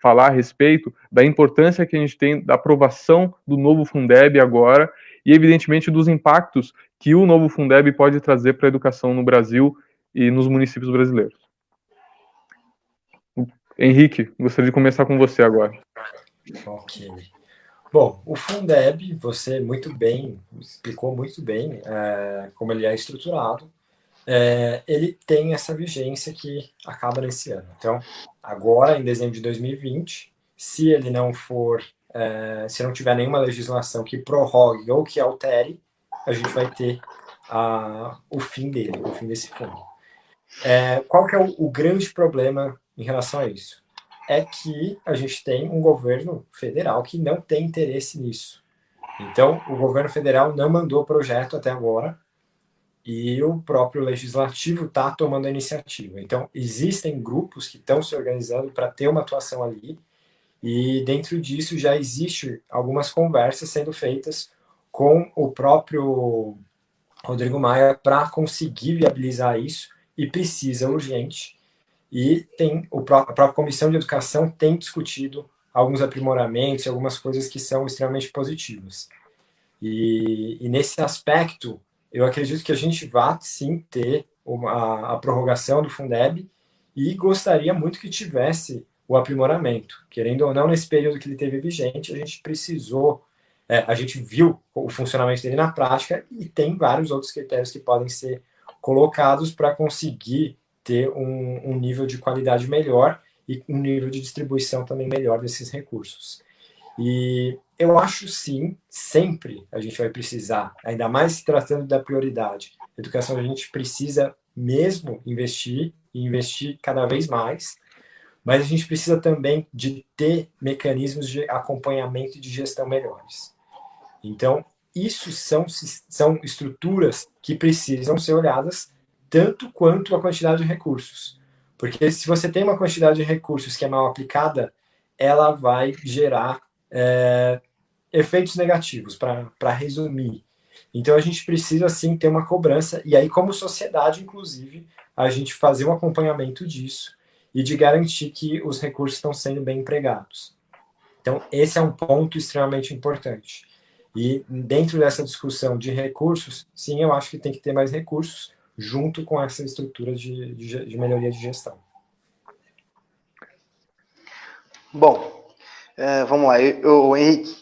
falar a respeito da importância que a gente tem da aprovação do novo Fundeb agora e, evidentemente, dos impactos que o novo Fundeb pode trazer para a educação no Brasil e nos municípios brasileiros. Henrique, gostaria de começar com você agora. Ok. Bom, o Fundeb, você explicou muito bem como ele é estruturado. Ele tem essa vigência que acaba nesse ano. Então, agora, em dezembro de 2020, se ele não for, se não tiver nenhuma legislação que prorrogue ou que altere, a gente vai ter o fim dele, o fim desse fundo. Qual que é o grande problema em relação a isso? É que a gente tem um governo federal que não tem interesse nisso. Então, o governo federal não mandou projeto até agora e o próprio legislativo está tomando a iniciativa. Então, existem grupos que estão se organizando para ter uma atuação ali e dentro disso já existe algumas conversas sendo feitas com o próprio Rodrigo Maia para conseguir viabilizar isso e precisa urgente. E tem a própria Comissão de Educação tem discutido alguns aprimoramentos, algumas coisas que são extremamente positivas. E nesse aspecto, eu acredito que a gente vai sim ter a prorrogação do Fundeb e gostaria muito que tivesse o aprimoramento. Querendo ou não, nesse período que ele teve vigente, a gente precisou, a gente viu o funcionamento dele na prática e tem vários outros critérios que podem ser colocados para conseguir ter um nível de qualidade melhor e um nível de distribuição também melhor desses recursos. E eu acho sim, sempre a gente vai precisar, ainda mais se tratando da prioridade. Educação, a gente precisa mesmo investir, e investir cada vez mais, mas a gente precisa também de ter mecanismos de acompanhamento e de gestão melhores. Então, isso são estruturas que precisam ser olhadas tanto quanto a quantidade de recursos. Porque se você tem uma quantidade de recursos que é mal aplicada, ela vai gerar efeitos negativos, para resumir. Então, a gente precisa, sim, ter uma cobrança, e aí, como sociedade, inclusive, a gente fazer um acompanhamento disso e de garantir que os recursos estão sendo bem empregados. Então, esse é um ponto extremamente importante. E dentro dessa discussão de recursos, sim, eu acho que tem que ter mais recursos junto com essa estrutura de melhoria de gestão. Bom, vamos lá. Henrique,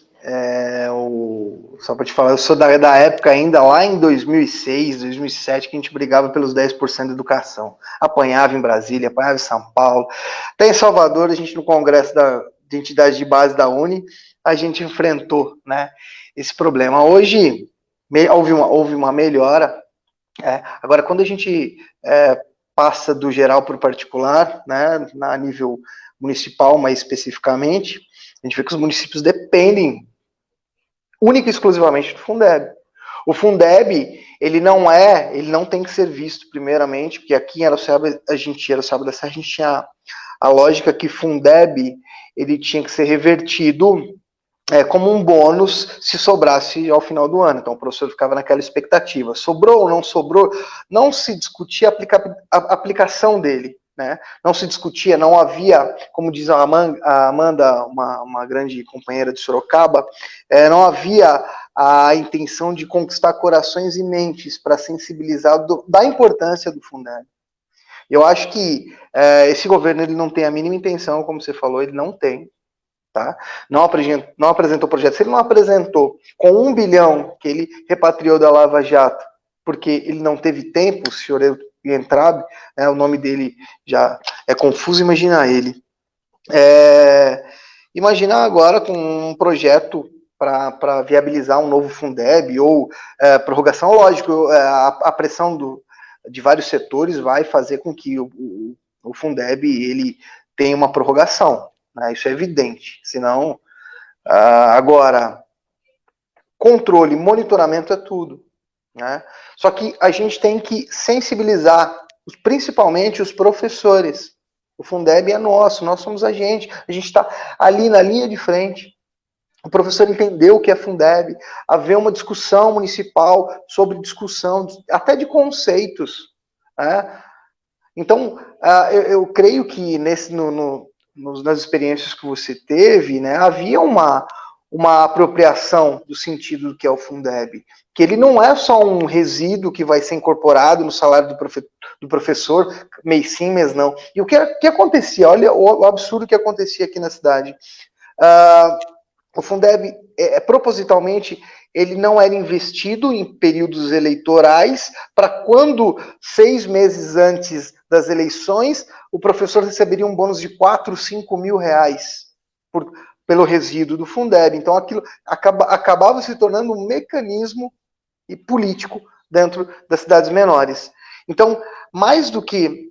só para te falar, eu sou da época ainda, lá em 2006, 2007, que a gente brigava pelos 10% de educação. Apanhava em Brasília, apanhava em São Paulo. Até em Salvador, a gente no congresso de entidades de base da Uni, a gente enfrentou, né, esse problema. Hoje, houve uma melhora. Agora, quando a gente passa do geral para o particular, né, a nível municipal, mais especificamente, a gente vê que os municípios dependem única e exclusivamente do Fundeb. O Fundeb, ele não tem que ser visto primeiramente, porque aqui em Araçuaba, a gente tinha a lógica que Fundeb, ele tinha que ser revertido como um bônus se sobrasse ao final do ano. Então o professor ficava naquela expectativa. Sobrou ou não sobrou? Não se discutia a aplicação dele. Né? Não se discutia, não havia, como diz a Amanda, uma grande companheira de Sorocaba, não havia a intenção de conquistar corações e mentes para sensibilizar da importância do Fundeb. Eu acho que esse governo ele não tem a mínima intenção, como você falou, ele não tem. Tá? Não apresentou projeto. Se ele não apresentou com 1 bilhão que ele repatriou da Lava Jato, porque ele não teve tempo, o senhor Entrabe, o nome dele já é confuso imaginar ele. Imaginar agora com um projeto para viabilizar um novo Fundeb ou prorrogação, lógico, a pressão de vários setores vai fazer com que o Fundeb ele tenha uma prorrogação. Isso é evidente. Senão, agora, controle, monitoramento é tudo. Né? Só que a gente tem que sensibilizar, principalmente os professores. O Fundeb é nosso, nós somos a gente está ali na linha de frente. O professor entendeu o que é Fundeb, haver uma discussão municipal sobre discussão até de conceitos. Né? Então, eu creio que nas experiências que você teve, né, havia uma apropriação do sentido do que é o Fundeb, que ele não é só um resíduo que vai ser incorporado no salário do professor, mês sim, mês não. E o que acontecia? Olha o absurdo que acontecia aqui na cidade. O Fundeb, propositalmente, ele não era investido em períodos eleitorais para quando, 6 meses antes das eleições, o professor receberia um bônus de 4, 5 mil reais pelo resíduo do Fundeb. Então, aquilo acabava se tornando um mecanismo político dentro das cidades menores. Então, mais do que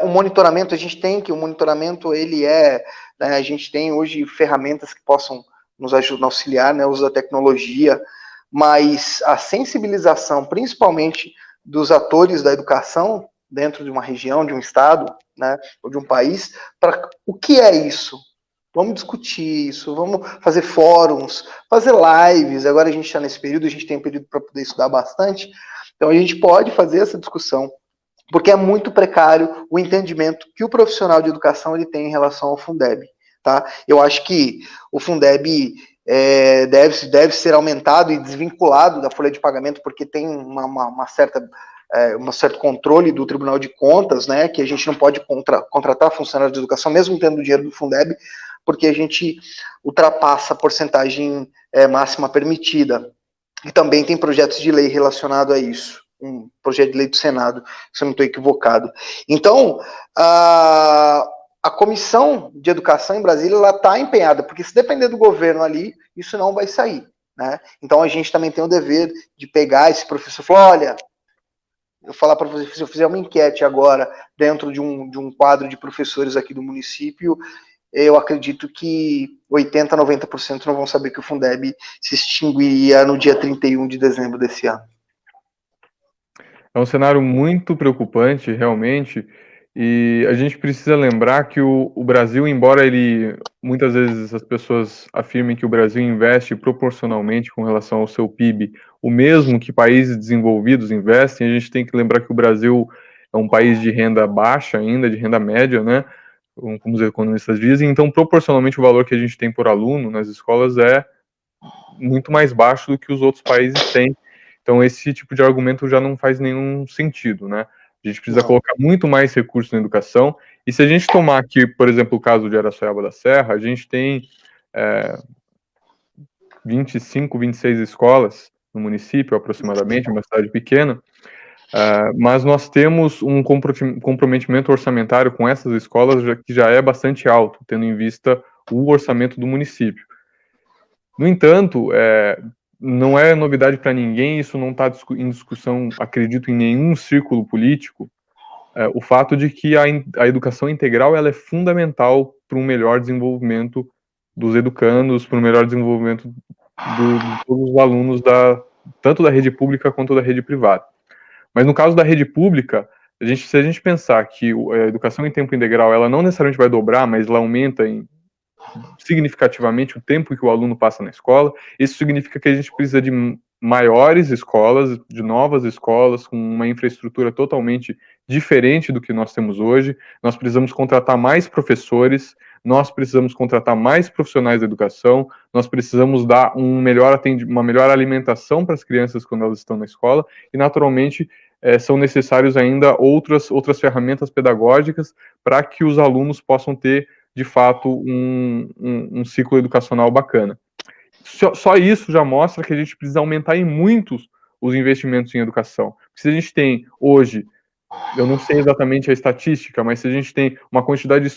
o monitoramento, a gente tem que o monitoramento, ele né, a gente tem hoje ferramentas que possam nos ajudar, auxiliar, né, o uso da tecnologia, mas a sensibilização, principalmente dos atores da educação, dentro de uma região, de um estado, né, ou de um país, para o que é isso? Vamos discutir isso, vamos fazer fóruns, fazer lives. Agora a gente está nesse período, a gente tem um período para poder estudar bastante, então a gente pode fazer essa discussão, porque é muito precário o entendimento que o profissional de educação ele tem em relação ao Fundeb. Tá? Eu acho que o Fundeb deve ser aumentado e desvinculado da folha de pagamento, porque tem um certo controle do Tribunal de Contas, né, que a gente não pode contratar funcionários de educação, mesmo tendo o dinheiro do Fundeb, porque a gente ultrapassa a porcentagem máxima permitida. E também tem projetos de lei relacionados a isso. Um projeto de lei do Senado, se eu não estou equivocado. Então, a Comissão de Educação em Brasília está empenhada, porque se depender do governo ali, isso não vai sair. Né? Então, a gente também tem o dever de pegar esse professor e falar, olha, eu falar para você, se eu fizer uma enquete agora dentro de um quadro de professores aqui do município, eu acredito que 80%, 90% não vão saber que o Fundeb se extinguiria no dia 31 de dezembro desse ano. É um cenário muito preocupante, realmente, e a gente precisa lembrar que o Brasil, embora muitas vezes as pessoas afirmem que o Brasil investe proporcionalmente com relação ao seu PIB, o mesmo que países desenvolvidos investem, a gente tem que lembrar que o Brasil é um país de renda baixa ainda, de renda média, né, como os economistas dizem, então proporcionalmente o valor que a gente tem por aluno nas escolas é muito mais baixo do que os outros países têm. Então, esse tipo de argumento já não faz nenhum sentido, né? A gente precisa colocar muito mais recursos na educação. E se a gente tomar aqui, por exemplo, o caso de Araçoiaba da Serra, a gente tem 25, 26 escolas no município, aproximadamente, uma cidade pequena, mas nós temos um comprometimento orçamentário com essas escolas que já é bastante alto, tendo em vista o orçamento do município. No entanto, não é novidade para ninguém, isso não está em discussão, acredito, em nenhum círculo político, o fato de que a educação integral ela é fundamental para um melhor desenvolvimento dos educandos, para um melhor desenvolvimento de todos os alunos, tanto da rede pública quanto da rede privada. Mas no caso da rede pública, se a gente pensar que a educação em tempo integral ela não necessariamente vai dobrar, mas ela aumenta significativamente o tempo que o aluno passa na escola, isso significa que a gente precisa de maiores escolas, de novas escolas, com uma infraestrutura totalmente diferente do que nós temos hoje. Nós precisamos contratar mais professores, nós precisamos contratar mais profissionais da educação, nós precisamos dar uma melhor alimentação para as crianças quando elas estão na escola, e naturalmente são necessários ainda outras ferramentas pedagógicas para que os alunos possam ter de fato um ciclo educacional bacana. Só isso já mostra que a gente precisa aumentar em muitos os investimentos em educação. Porque se a gente tem hoje, eu não sei exatamente a estatística, mas se a gente tem uma quantidade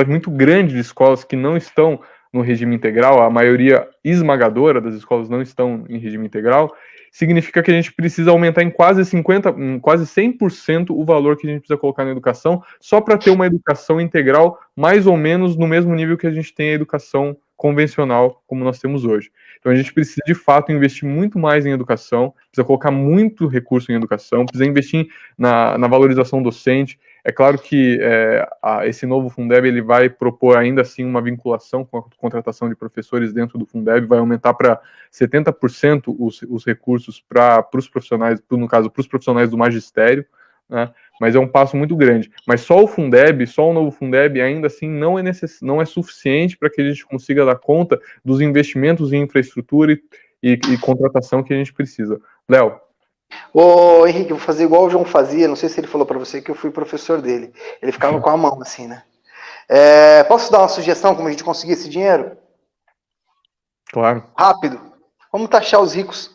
muito grande de escolas que não estão no regime integral, a maioria esmagadora das escolas não estão em regime integral, significa que a gente precisa aumentar em quase 100% o valor que a gente precisa colocar na educação, só para ter uma educação integral mais ou menos no mesmo nível que a gente tem a educação convencional, como nós temos hoje. Então a gente precisa, de fato, investir muito mais em educação, precisa colocar muito recurso em educação, precisa investir na valorização docente. É claro que esse novo Fundeb ele vai propor ainda assim uma vinculação com a contratação de professores dentro do Fundeb, vai aumentar para 70% os recursos para os profissionais, no caso, para os profissionais do magistério, né? Mas é um passo muito grande. Mas só o novo Fundeb, ainda assim, não é suficiente para que a gente consiga dar conta dos investimentos em infraestrutura e contratação que a gente precisa. Léo? Ô, Henrique, eu vou fazer igual o João fazia, não sei se ele falou para você que eu fui professor dele. Ele ficava com a mão assim, né? Posso dar uma sugestão como a gente conseguir esse dinheiro? Claro. Rápido. Vamos taxar os ricos.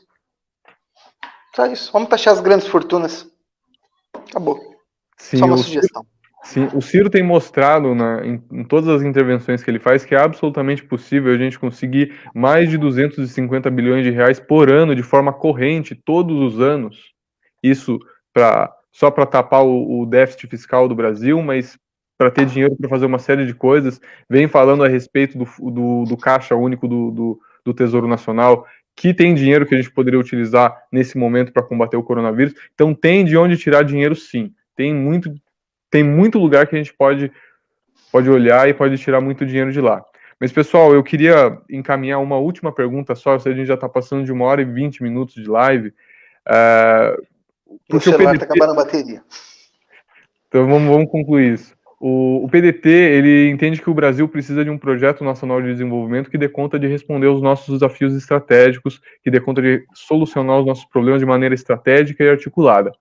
Só isso. Vamos taxar as grandes fortunas. Acabou. Sim, Só uma sugestão. Sim, o Ciro tem mostrado em todas as intervenções que ele faz que é absolutamente possível a gente conseguir mais de 250 bilhões de reais por ano de forma corrente, todos os anos. Isso só para tapar o déficit fiscal do Brasil, mas para ter dinheiro para fazer uma série de coisas. Vem falando a respeito do Caixa Único do Tesouro Nacional, que tem dinheiro que a gente poderia utilizar nesse momento para combater o coronavírus. Então tem de onde tirar dinheiro, sim. Tem muito lugar que a gente pode olhar e pode tirar muito dinheiro de lá. Mas, pessoal, eu queria encaminhar uma última pergunta só, se a gente já está passando de 1h20 de live. Meu celular está acabando a bateria. Então, vamos concluir isso. O PDT, ele entende que o Brasil precisa de um projeto nacional de desenvolvimento que dê conta de responder aos nossos desafios estratégicos, que dê conta de solucionar os nossos problemas de maneira estratégica e articulada.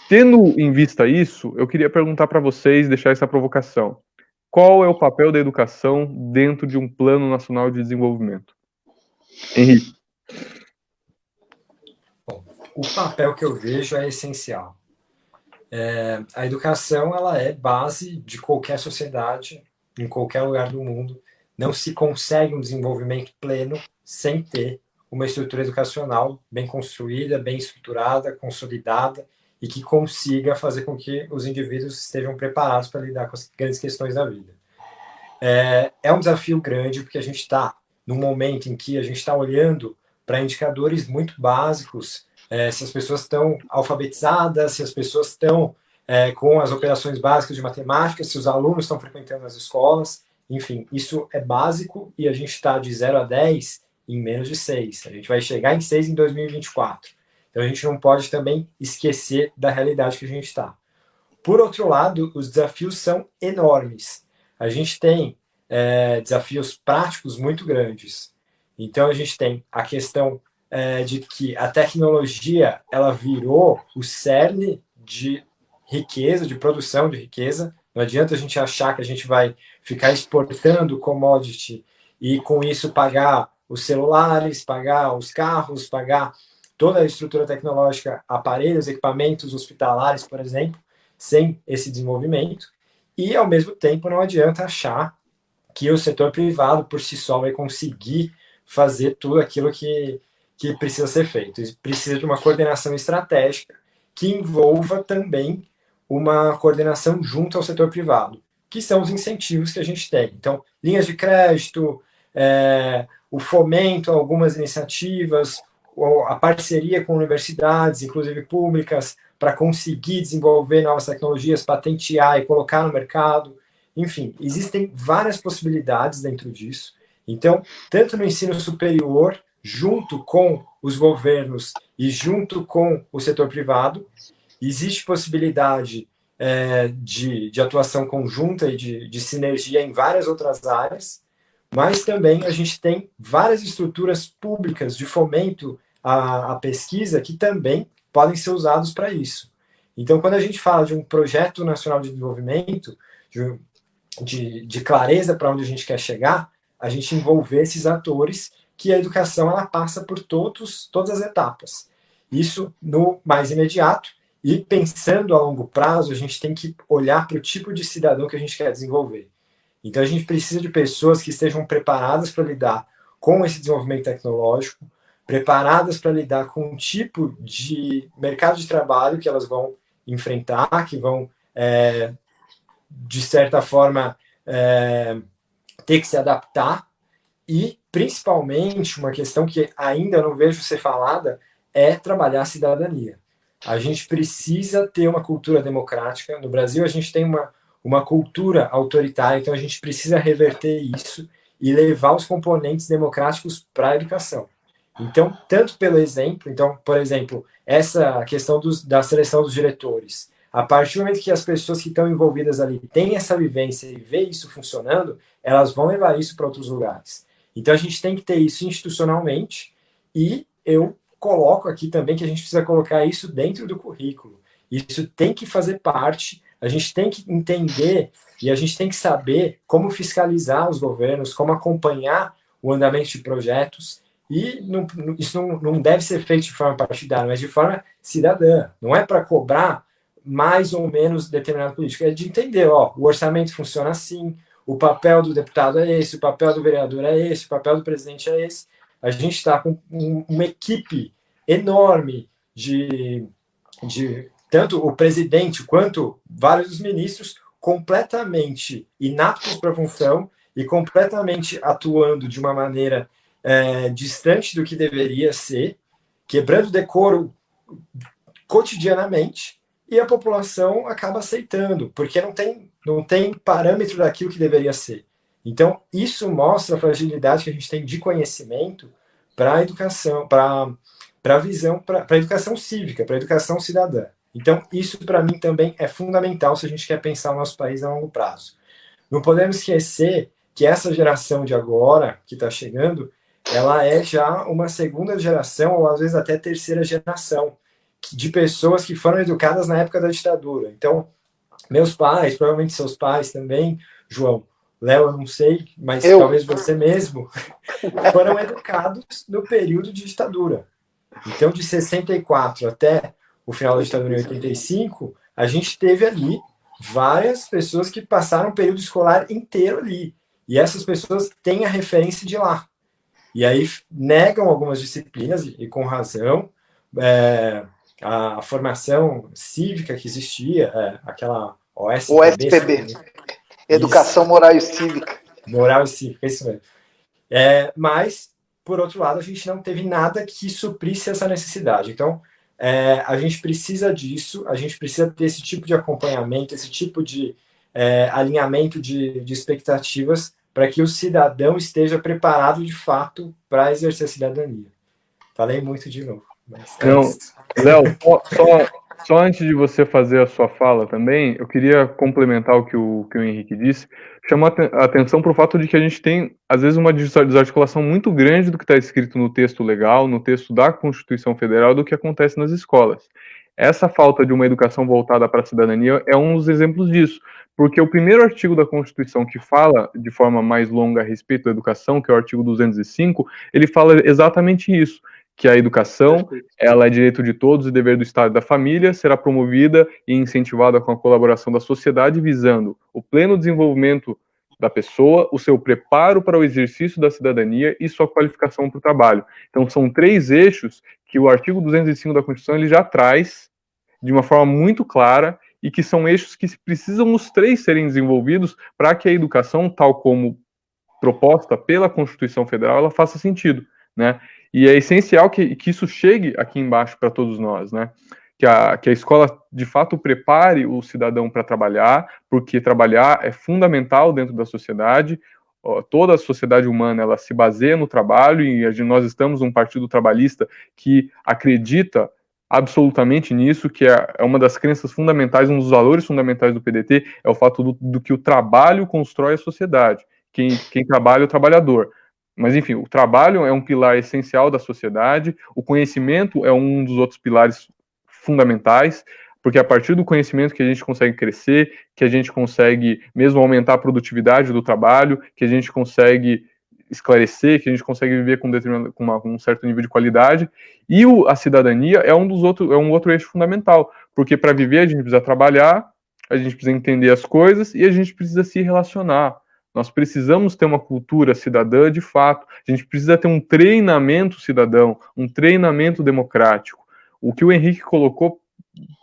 Tendo em vista isso, eu queria perguntar para vocês, deixar essa provocação. Qual é o papel da educação dentro de um plano nacional de desenvolvimento? Henrique. Bom, o papel que eu vejo é essencial. A educação, ela é base de qualquer sociedade, em qualquer lugar do mundo. Não se consegue um desenvolvimento pleno sem ter uma estrutura educacional bem construída, bem estruturada, consolidada, e que consiga fazer com que os indivíduos estejam preparados para lidar com as grandes questões da vida. É um desafio grande, porque a gente está num momento em que a gente está olhando para indicadores muito básicos, se as pessoas estão alfabetizadas, se as pessoas estão com as operações básicas de matemática, se os alunos estão frequentando as escolas, enfim, isso é básico e a gente está de 0 a 10 em menos de 6. A gente vai chegar em 6 em 2024. Então, a gente não pode também esquecer da realidade que a gente está. Por outro lado, os desafios são enormes. A gente tem desafios práticos muito grandes. Então, a gente tem a questão de que a tecnologia ela virou o cerne de riqueza, de produção de riqueza. Não adianta a gente achar que a gente vai ficar exportando commodity e, com isso, pagar os celulares, pagar os carros, pagar toda a estrutura tecnológica, aparelhos, equipamentos hospitalares, por exemplo, sem esse desenvolvimento. E, ao mesmo tempo, não adianta achar que o setor privado, por si só, vai conseguir fazer tudo aquilo que precisa ser feito. Precisa de uma coordenação estratégica que envolva também uma coordenação junto ao setor privado, que são os incentivos que a gente tem. Então, linhas de crédito, o fomento a algumas iniciativas, a parceria com universidades, inclusive públicas, para conseguir desenvolver novas tecnologias, patentear e colocar no mercado. Enfim, existem várias possibilidades dentro disso. Então, tanto no ensino superior, junto com os governos e junto com o setor privado, existe possibilidade de atuação conjunta e de sinergia em várias outras áreas, mas também a gente tem várias estruturas públicas de fomento à pesquisa que também podem ser usados para isso. Então, quando a gente fala de um projeto nacional de desenvolvimento, de clareza para onde a gente quer chegar, a gente envolver esses atores, que a educação ela passa por todas as etapas. Isso no mais imediato, e pensando a longo prazo, a gente tem que olhar para o tipo de cidadão que a gente quer desenvolver. Então, a gente precisa de pessoas que estejam preparadas para lidar com esse desenvolvimento tecnológico, preparadas para lidar com um tipo de mercado de trabalho que elas vão enfrentar, que vão, de certa forma, ter que se adaptar, e, principalmente, uma questão que ainda não vejo ser falada é trabalhar a cidadania. A gente precisa ter uma cultura democrática. No Brasil, a gente tem uma cultura autoritária, então a gente precisa reverter isso e levar os componentes democráticos para a educação. Então, tanto pelo exemplo, então, por exemplo, essa questão da seleção dos diretores. A partir do momento que as pessoas que estão envolvidas ali têm essa vivência e vê isso funcionando, elas vão levar isso para outros lugares. Então, a gente tem que ter isso institucionalmente, e eu coloco aqui também que a gente precisa colocar isso dentro do currículo. Isso tem que fazer parte. a gente tem que entender e a gente tem que saber como fiscalizar os governos, como acompanhar o andamento de projetos, e isso não deve ser feito de forma partidária, mas de forma cidadã. Não é para cobrar mais ou menos determinado político, é de entender, ó, o orçamento funciona assim, o papel do deputado é esse, o papel do vereador é esse, o papel do presidente é esse. A gente está com uma equipe enorme de tanto o presidente quanto vários dos ministros completamente inaptos para a função e completamente atuando de uma maneira distante do que deveria ser, quebrando decoro cotidianamente, e a população acaba aceitando, porque não tem parâmetro daquilo que deveria ser. Então, isso mostra a fragilidade que a gente tem de conhecimento para a educação, para a visão, para a educação cívica, para a educação cidadã. Então, isso para mim também é fundamental se a gente quer pensar o nosso país a longo prazo. Não podemos esquecer que essa geração de agora, que está chegando, ela é já uma segunda geração, ou às vezes até terceira geração, de pessoas que foram educadas na época da ditadura. Então, meus pais, provavelmente seus pais também, João, Léo, eu não sei, mas talvez você mesmo, foram educados no período de ditadura. Então, de 64 até o final da ditadura em 85, a gente teve ali várias pessoas que passaram o período escolar inteiro ali. E essas pessoas têm a referência de lá. E aí negam algumas disciplinas, e com razão, a formação cívica que existia, aquela OSPB, Educação isso. Moral e Cívica. Moral e Cívica, isso mesmo. Mas, por outro lado, a gente não teve nada que suprisse essa necessidade. Então, a gente precisa disso, a gente precisa ter esse tipo de acompanhamento, esse tipo de alinhamento de expectativas para que o cidadão esteja preparado, de fato, para exercer a cidadania. Falei muito de novo. Mas não, Léo, só antes de você fazer a sua fala também, eu queria complementar o que o Henrique disse, chamar a atenção para o fato de que a gente tem, às vezes, uma desarticulação muito grande do que está escrito no texto legal, no texto da Constituição Federal, do que acontece nas escolas. Essa falta de uma educação voltada para a cidadania é um dos exemplos disso, porque o primeiro artigo da Constituição que fala de forma mais longa a respeito da educação, que é o artigo 205, ele fala exatamente isso, que a educação, ela é direito de todos e dever do Estado e da família, será promovida e incentivada com a colaboração da sociedade, visando o pleno desenvolvimento da pessoa, o seu preparo para o exercício da cidadania e sua qualificação para o trabalho. Então, são 3 eixos que o artigo 205 da Constituição ele já traz de uma forma muito clara e que são eixos que precisam os 3 serem desenvolvidos para que a educação, tal como proposta pela Constituição Federal, ela faça sentido, né? E é essencial que isso chegue aqui embaixo para todos nós, né? Que a escola, de fato, prepare o cidadão para trabalhar, porque trabalhar é fundamental dentro da sociedade. Toda a sociedade humana, ela se baseia no trabalho, e nós estamos num partido trabalhista que acredita absolutamente nisso, que é uma das crenças fundamentais, um dos valores fundamentais do PDT, é o fato do que o trabalho constrói a sociedade. Quem trabalha é o trabalhador. Mas, enfim, o trabalho é um pilar essencial da sociedade, o conhecimento é um dos outros pilares fundamentais, porque é a partir do conhecimento que a gente consegue crescer, que a gente consegue mesmo aumentar a produtividade do trabalho, que a gente consegue esclarecer, que a gente consegue viver com um certo nível de qualidade, e a cidadania é um outro eixo fundamental, porque para viver a gente precisa trabalhar, a gente precisa entender as coisas e a gente precisa se relacionar. Nós precisamos ter uma cultura cidadã de fato. A gente precisa ter um treinamento cidadão, um treinamento democrático. O que o Henrique colocou,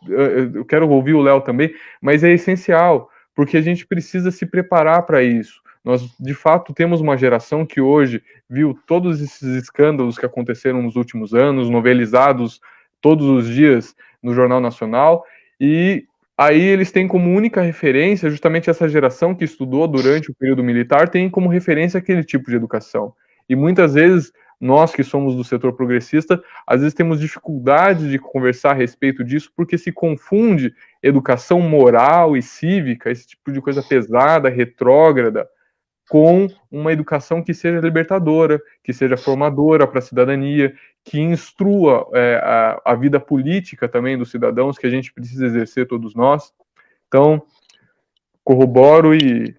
eu quero ouvir o Léo também, mas é essencial, porque a gente precisa se preparar para isso. Nós, de fato, temos uma geração que hoje viu todos esses escândalos que aconteceram nos últimos anos, novelizados todos os dias no Jornal Nacional, e aí eles têm como única referência, justamente essa geração que estudou durante o período militar, tem como referência aquele tipo de educação. E muitas vezes, nós que somos do setor progressista, às vezes temos dificuldade de conversar a respeito disso, porque se confunde educação moral e cívica, esse tipo de coisa pesada, retrógrada, com uma educação que seja libertadora, que seja formadora para a cidadania, que instrua a vida política também dos cidadãos, que a gente precisa exercer todos nós. Então, corroboro e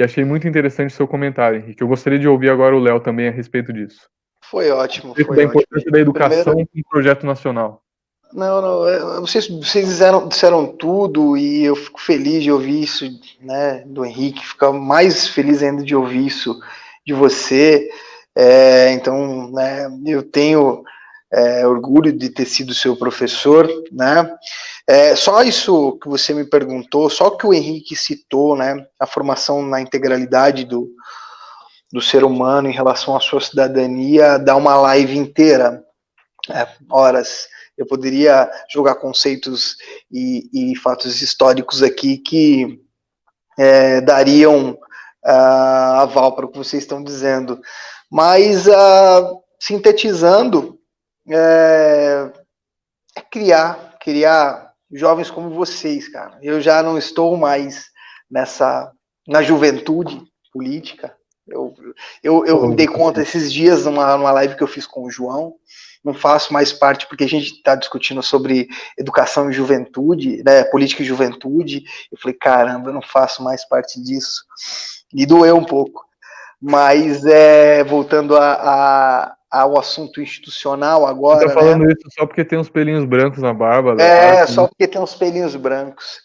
achei muito interessante o seu comentário, Henrique. Eu gostaria de ouvir agora o Léo também a respeito disso. Foi ótimo, Da foi ótimo. importância da educação Primeiro, como projeto nacional. não, vocês disseram tudo e eu fico feliz de ouvir isso, né, do Henrique, fico mais feliz ainda de ouvir isso de você. Então, né, eu tenho orgulho de ter sido seu professor, né? Só isso que você me perguntou, só que o Henrique citou, né, a formação na integralidade do ser humano em relação à sua cidadania, dá uma live inteira, horas. Eu poderia jogar conceitos e fatos históricos aqui que dariam aval para o que vocês estão dizendo. Mas, sintetizando, criar jovens como vocês, cara. Eu já não estou mais na juventude política. Eu me dei conta esses dias numa live que eu fiz com o João. Não faço mais parte, porque a gente está discutindo sobre educação e juventude, né, política e juventude. Eu falei, caramba, eu não faço mais parte disso. E doeu um pouco. Mas, voltando ao assunto institucional agora. Você tá falando, né, isso só porque tem uns pelinhos brancos na barba, só porque tem uns pelinhos brancos.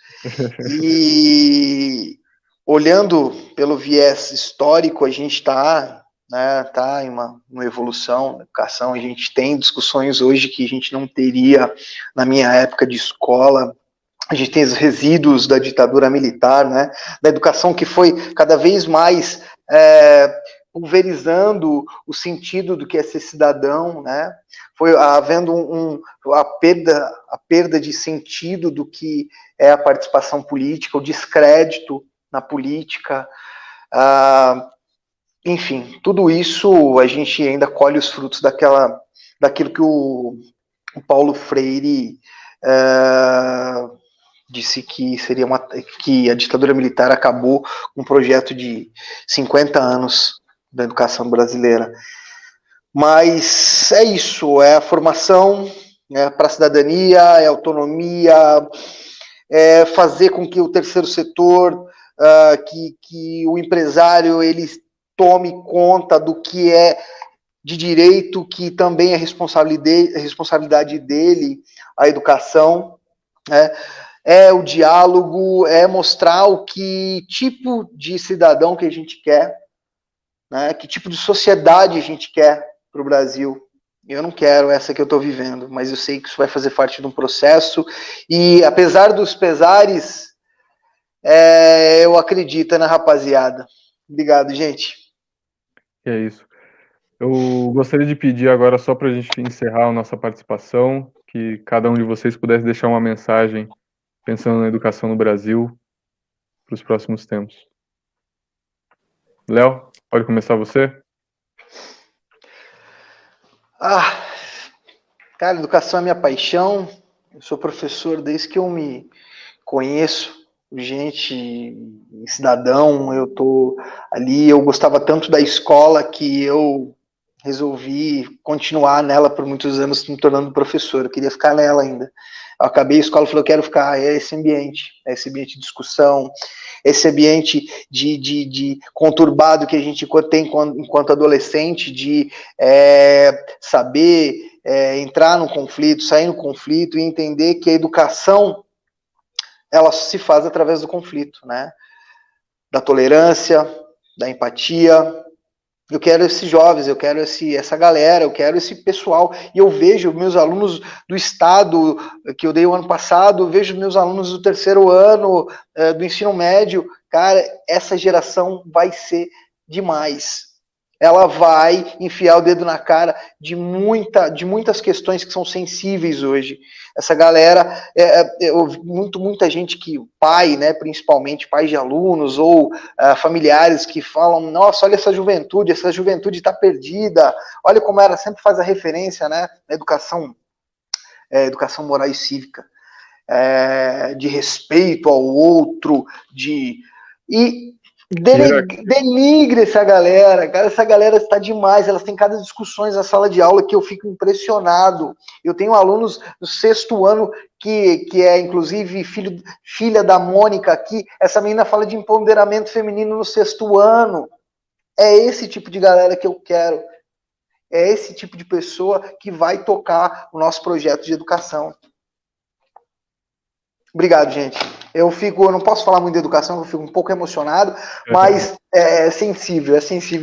E olhando pelo viés histórico, a gente está, né, em uma evolução na educação. A gente tem discussões hoje que a gente não teria na minha época de escola. A gente tem os resíduos da ditadura militar, né, da educação que foi cada vez mais pulverizando o sentido do que é ser cidadão, né? Foi havendo a perda de sentido do que é a participação política, o descrédito na política. Enfim, tudo isso a gente ainda colhe os frutos daquilo que o Paulo Freire disse que que a ditadura militar acabou com um projeto de 50 anos da educação brasileira. Mas é isso, é a formação para a cidadania, é a autonomia, é fazer com que o terceiro setor, que o empresário, ele tome conta do que é de direito, que também é responsabilidade dele, a educação, é o diálogo, é mostrar o que tipo de cidadão que a gente quer, né, que tipo de sociedade a gente quer para o Brasil. Eu não quero essa que eu estou vivendo, mas eu sei que isso vai fazer parte de um processo, e apesar dos pesares, eu acredito na rapaziada. Obrigado, gente. É isso. Eu gostaria de pedir agora, só para a gente encerrar a nossa participação, que cada um de vocês pudesse deixar uma mensagem pensando na educação no Brasil para os próximos tempos. Léo, pode começar você? Cara, educação é minha paixão. Eu sou professor desde que eu me conheço, gente, cidadão. Eu tô ali, eu gostava tanto da escola que eu resolvi continuar nela por muitos anos, me tornando professor. Eu queria ficar nela ainda. Eu acabei a escola e falei, eu quero ficar. É esse ambiente de discussão, esse ambiente de conturbado que a gente tem enquanto adolescente, de saber entrar no conflito, sair no conflito e entender que a educação, ela se faz através do conflito, né? Da tolerância, da empatia. Eu quero esses jovens, eu quero essa galera, eu quero esse pessoal. E eu vejo meus alunos do estado que eu dei o ano passado, eu vejo meus alunos do terceiro ano do ensino médio. Cara, essa geração vai ser demais. Ela vai enfiar o dedo na cara de muitas questões que são sensíveis hoje. Essa galera, muita gente que, pai, né, principalmente pais de alunos ou familiares que falam, nossa, olha essa juventude está perdida, olha como ela sempre faz a referência, né, na educação moral e cívica, de respeito ao outro, e Denigre essa galera, cara, essa galera está demais, elas têm cada discussões na sala de aula que eu fico impressionado. Eu tenho alunos no 6º ano que é inclusive filha da Mônica aqui, essa menina fala de empoderamento feminino no 6º ano. É esse tipo de galera que eu quero. É esse tipo de pessoa que vai tocar o nosso projeto de educação. Obrigado, gente. Eu não posso falar muito de educação, eu fico um pouco emocionado, mas é sensível.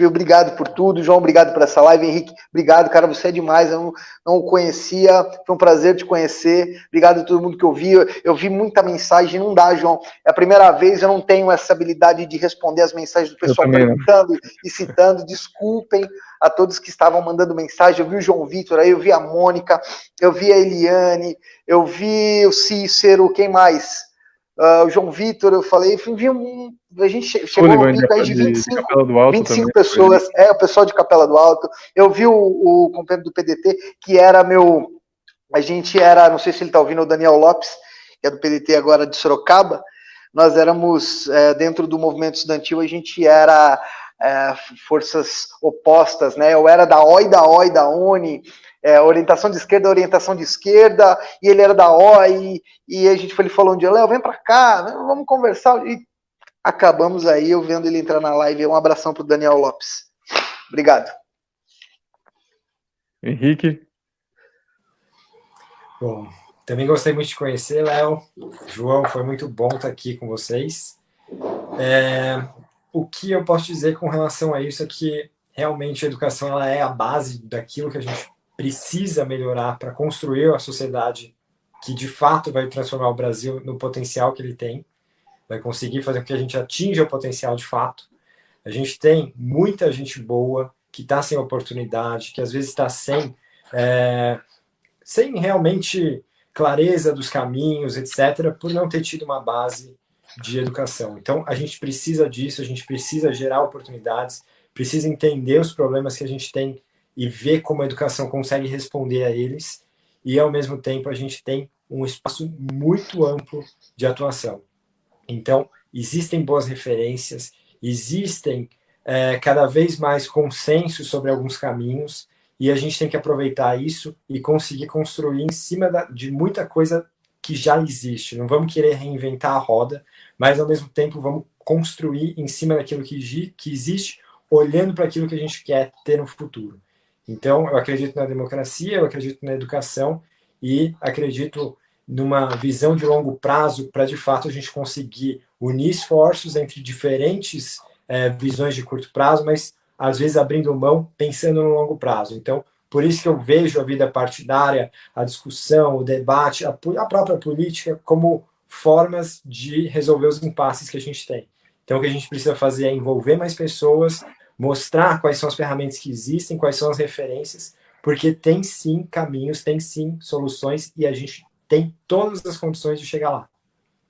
Obrigado por tudo. João, obrigado por essa live. Henrique, obrigado, cara, você é demais. Eu não o conhecia, foi um prazer te conhecer. Obrigado a todo mundo que ouviu. Eu vi muita mensagem, não dá, João. É a primeira vez, eu não tenho essa habilidade de responder as mensagens do pessoal perguntando e citando. Desculpem a todos que estavam mandando mensagem. Eu vi o João Vitor aí, eu vi a Mônica, eu vi a Eliane, eu vi o Cícero, quem mais? O João Vitor, eu falei, a gente chegou no pico aí de 25 pessoas, o pessoal de Capela do Alto. Eu vi o companheiro do PDT, que era não sei se ele está ouvindo, o Daniel Lopes, que é do PDT agora de Sorocaba. Nós éramos, dentro do movimento estudantil, a gente era forças opostas, né? Eu era da OI, da UNE, orientação de esquerda, e ele era da OI, e ele falou um dia, Léo, vem pra cá, vamos conversar, e acabamos aí, eu vendo ele entrar na live. Um abração pro Daniel Lopes. Obrigado. Henrique? Bom, também gostei muito de conhecer, Léo. João, foi muito bom estar aqui com vocês. O que eu posso dizer com relação a isso é que realmente a educação ela é a base daquilo que a gente precisa melhorar para construir a sociedade que de fato vai transformar o Brasil no potencial que ele tem, vai conseguir fazer com que a gente atinja o potencial de fato. A gente tem muita gente boa que está sem oportunidade, que às vezes está sem realmente clareza dos caminhos, etc., por não ter tido uma base de educação. Então, a gente precisa disso, a gente precisa gerar oportunidades, precisa entender os problemas que a gente tem e ver como a educação consegue responder a eles, e, ao mesmo tempo, a gente tem um espaço muito amplo de atuação. Então, existem boas referências, existem cada vez mais consensos sobre alguns caminhos, e a gente tem que aproveitar isso e conseguir construir em cima de muita coisa que já existe. Não vamos querer reinventar a roda, mas, ao mesmo tempo, vamos construir em cima daquilo que existe, olhando para aquilo que a gente quer ter no futuro. Então, eu acredito na democracia, eu acredito na educação e acredito numa visão de longo prazo para, de fato, a gente conseguir unir esforços entre diferentes visões de curto prazo, mas, às vezes, abrindo mão, pensando no longo prazo. Então, por isso que eu vejo a vida partidária, a discussão, o debate, a própria política como formas de resolver os impasses que a gente tem. Então, o que a gente precisa fazer é envolver mais pessoas, mostrar quais são as ferramentas que existem, quais são as referências, porque tem sim caminhos, tem sim soluções e a gente tem todas as condições de chegar lá.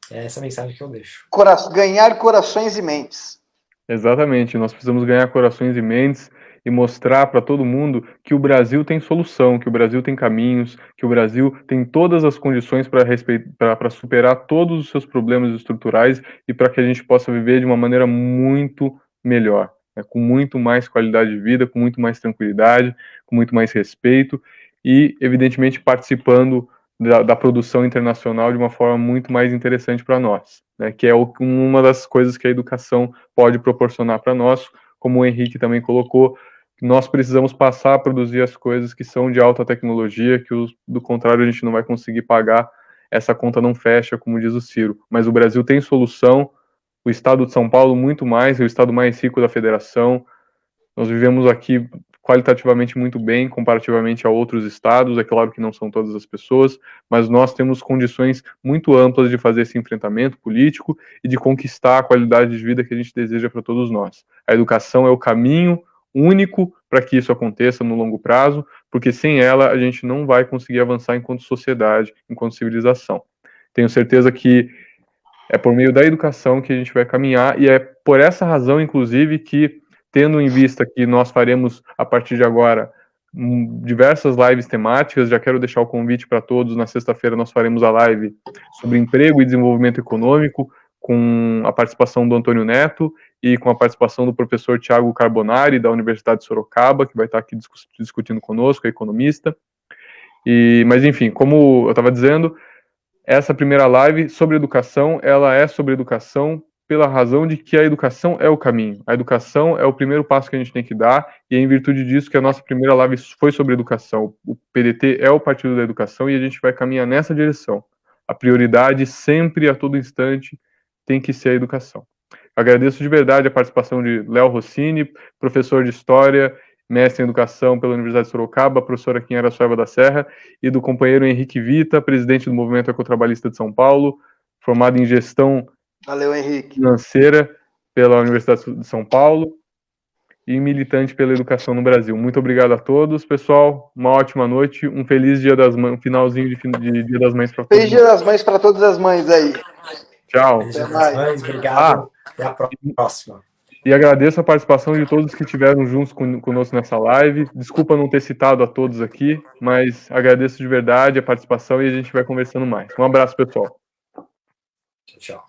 É essa a mensagem que eu deixo. Ganhar corações e mentes. Exatamente, nós precisamos ganhar corações e mentes e mostrar para todo mundo que o Brasil tem solução, que o Brasil tem caminhos, que o Brasil tem todas as condições para superar todos os seus problemas estruturais e para que a gente possa viver de uma maneira muito melhor, né, com muito mais qualidade de vida, com muito mais tranquilidade, com muito mais respeito e, evidentemente, participando da produção internacional de uma forma muito mais interessante para nós, né, que é uma das coisas que a educação pode proporcionar para nós, como o Henrique também colocou. Nós precisamos passar a produzir as coisas que são de alta tecnologia, que do contrário a gente não vai conseguir pagar, essa conta não fecha, como diz o Ciro. Mas o Brasil tem solução, o estado de São Paulo muito mais, é o estado mais rico da federação. Nós vivemos aqui qualitativamente muito bem, comparativamente a outros estados. É claro que não são todas as pessoas, mas nós temos condições muito amplas de fazer esse enfrentamento político e de conquistar a qualidade de vida que a gente deseja para todos nós. A educação é o caminho único para que isso aconteça no longo prazo, porque sem ela a gente não vai conseguir avançar enquanto sociedade, enquanto civilização. Tenho certeza que é por meio da educação que a gente vai caminhar, e é por essa razão, inclusive, que, tendo em vista que nós faremos, a partir de agora, diversas lives temáticas, já quero deixar o convite para todos. Na sexta-feira nós faremos a live sobre emprego e desenvolvimento econômico, com a participação do Antônio Neto, e com a participação do professor Thiago Carbonari, da Universidade de Sorocaba, que vai estar aqui discutindo conosco, é economista. Mas, enfim, como eu estava dizendo, essa primeira live sobre educação, ela é sobre educação pela razão de que a educação é o caminho. A educação é o primeiro passo que a gente tem que dar, e é em virtude disso que a nossa primeira live foi sobre educação. O PDT é o Partido da Educação e a gente vai caminhar nessa direção. A prioridade sempre, a todo instante, tem que ser a educação. Agradeço de verdade a participação de Léo Rossini, professor de História, mestre em Educação pela Universidade de Sorocaba, professor aqui em Araçuaíba da Serra, e do companheiro Henrique Vita, presidente do Movimento Ecotrabalhista de São Paulo, formado em Gestão Valeu, Henrique. Financeira pela Universidade de São Paulo e militante pela educação no Brasil. Muito obrigado a todos, pessoal. Uma ótima noite, um feliz Dia das Mães, um finalzinho de Dia das Mães para todos. Feliz Dia das Mães para todas as mães aí. Tchau. Feliz Dia das Mães, obrigado. Até a próxima. E agradeço a participação de todos que estiveram juntos conosco nessa live. Desculpa não ter citado a todos aqui, mas agradeço de verdade a participação e a gente vai conversando mais. Um abraço, pessoal. Tchau.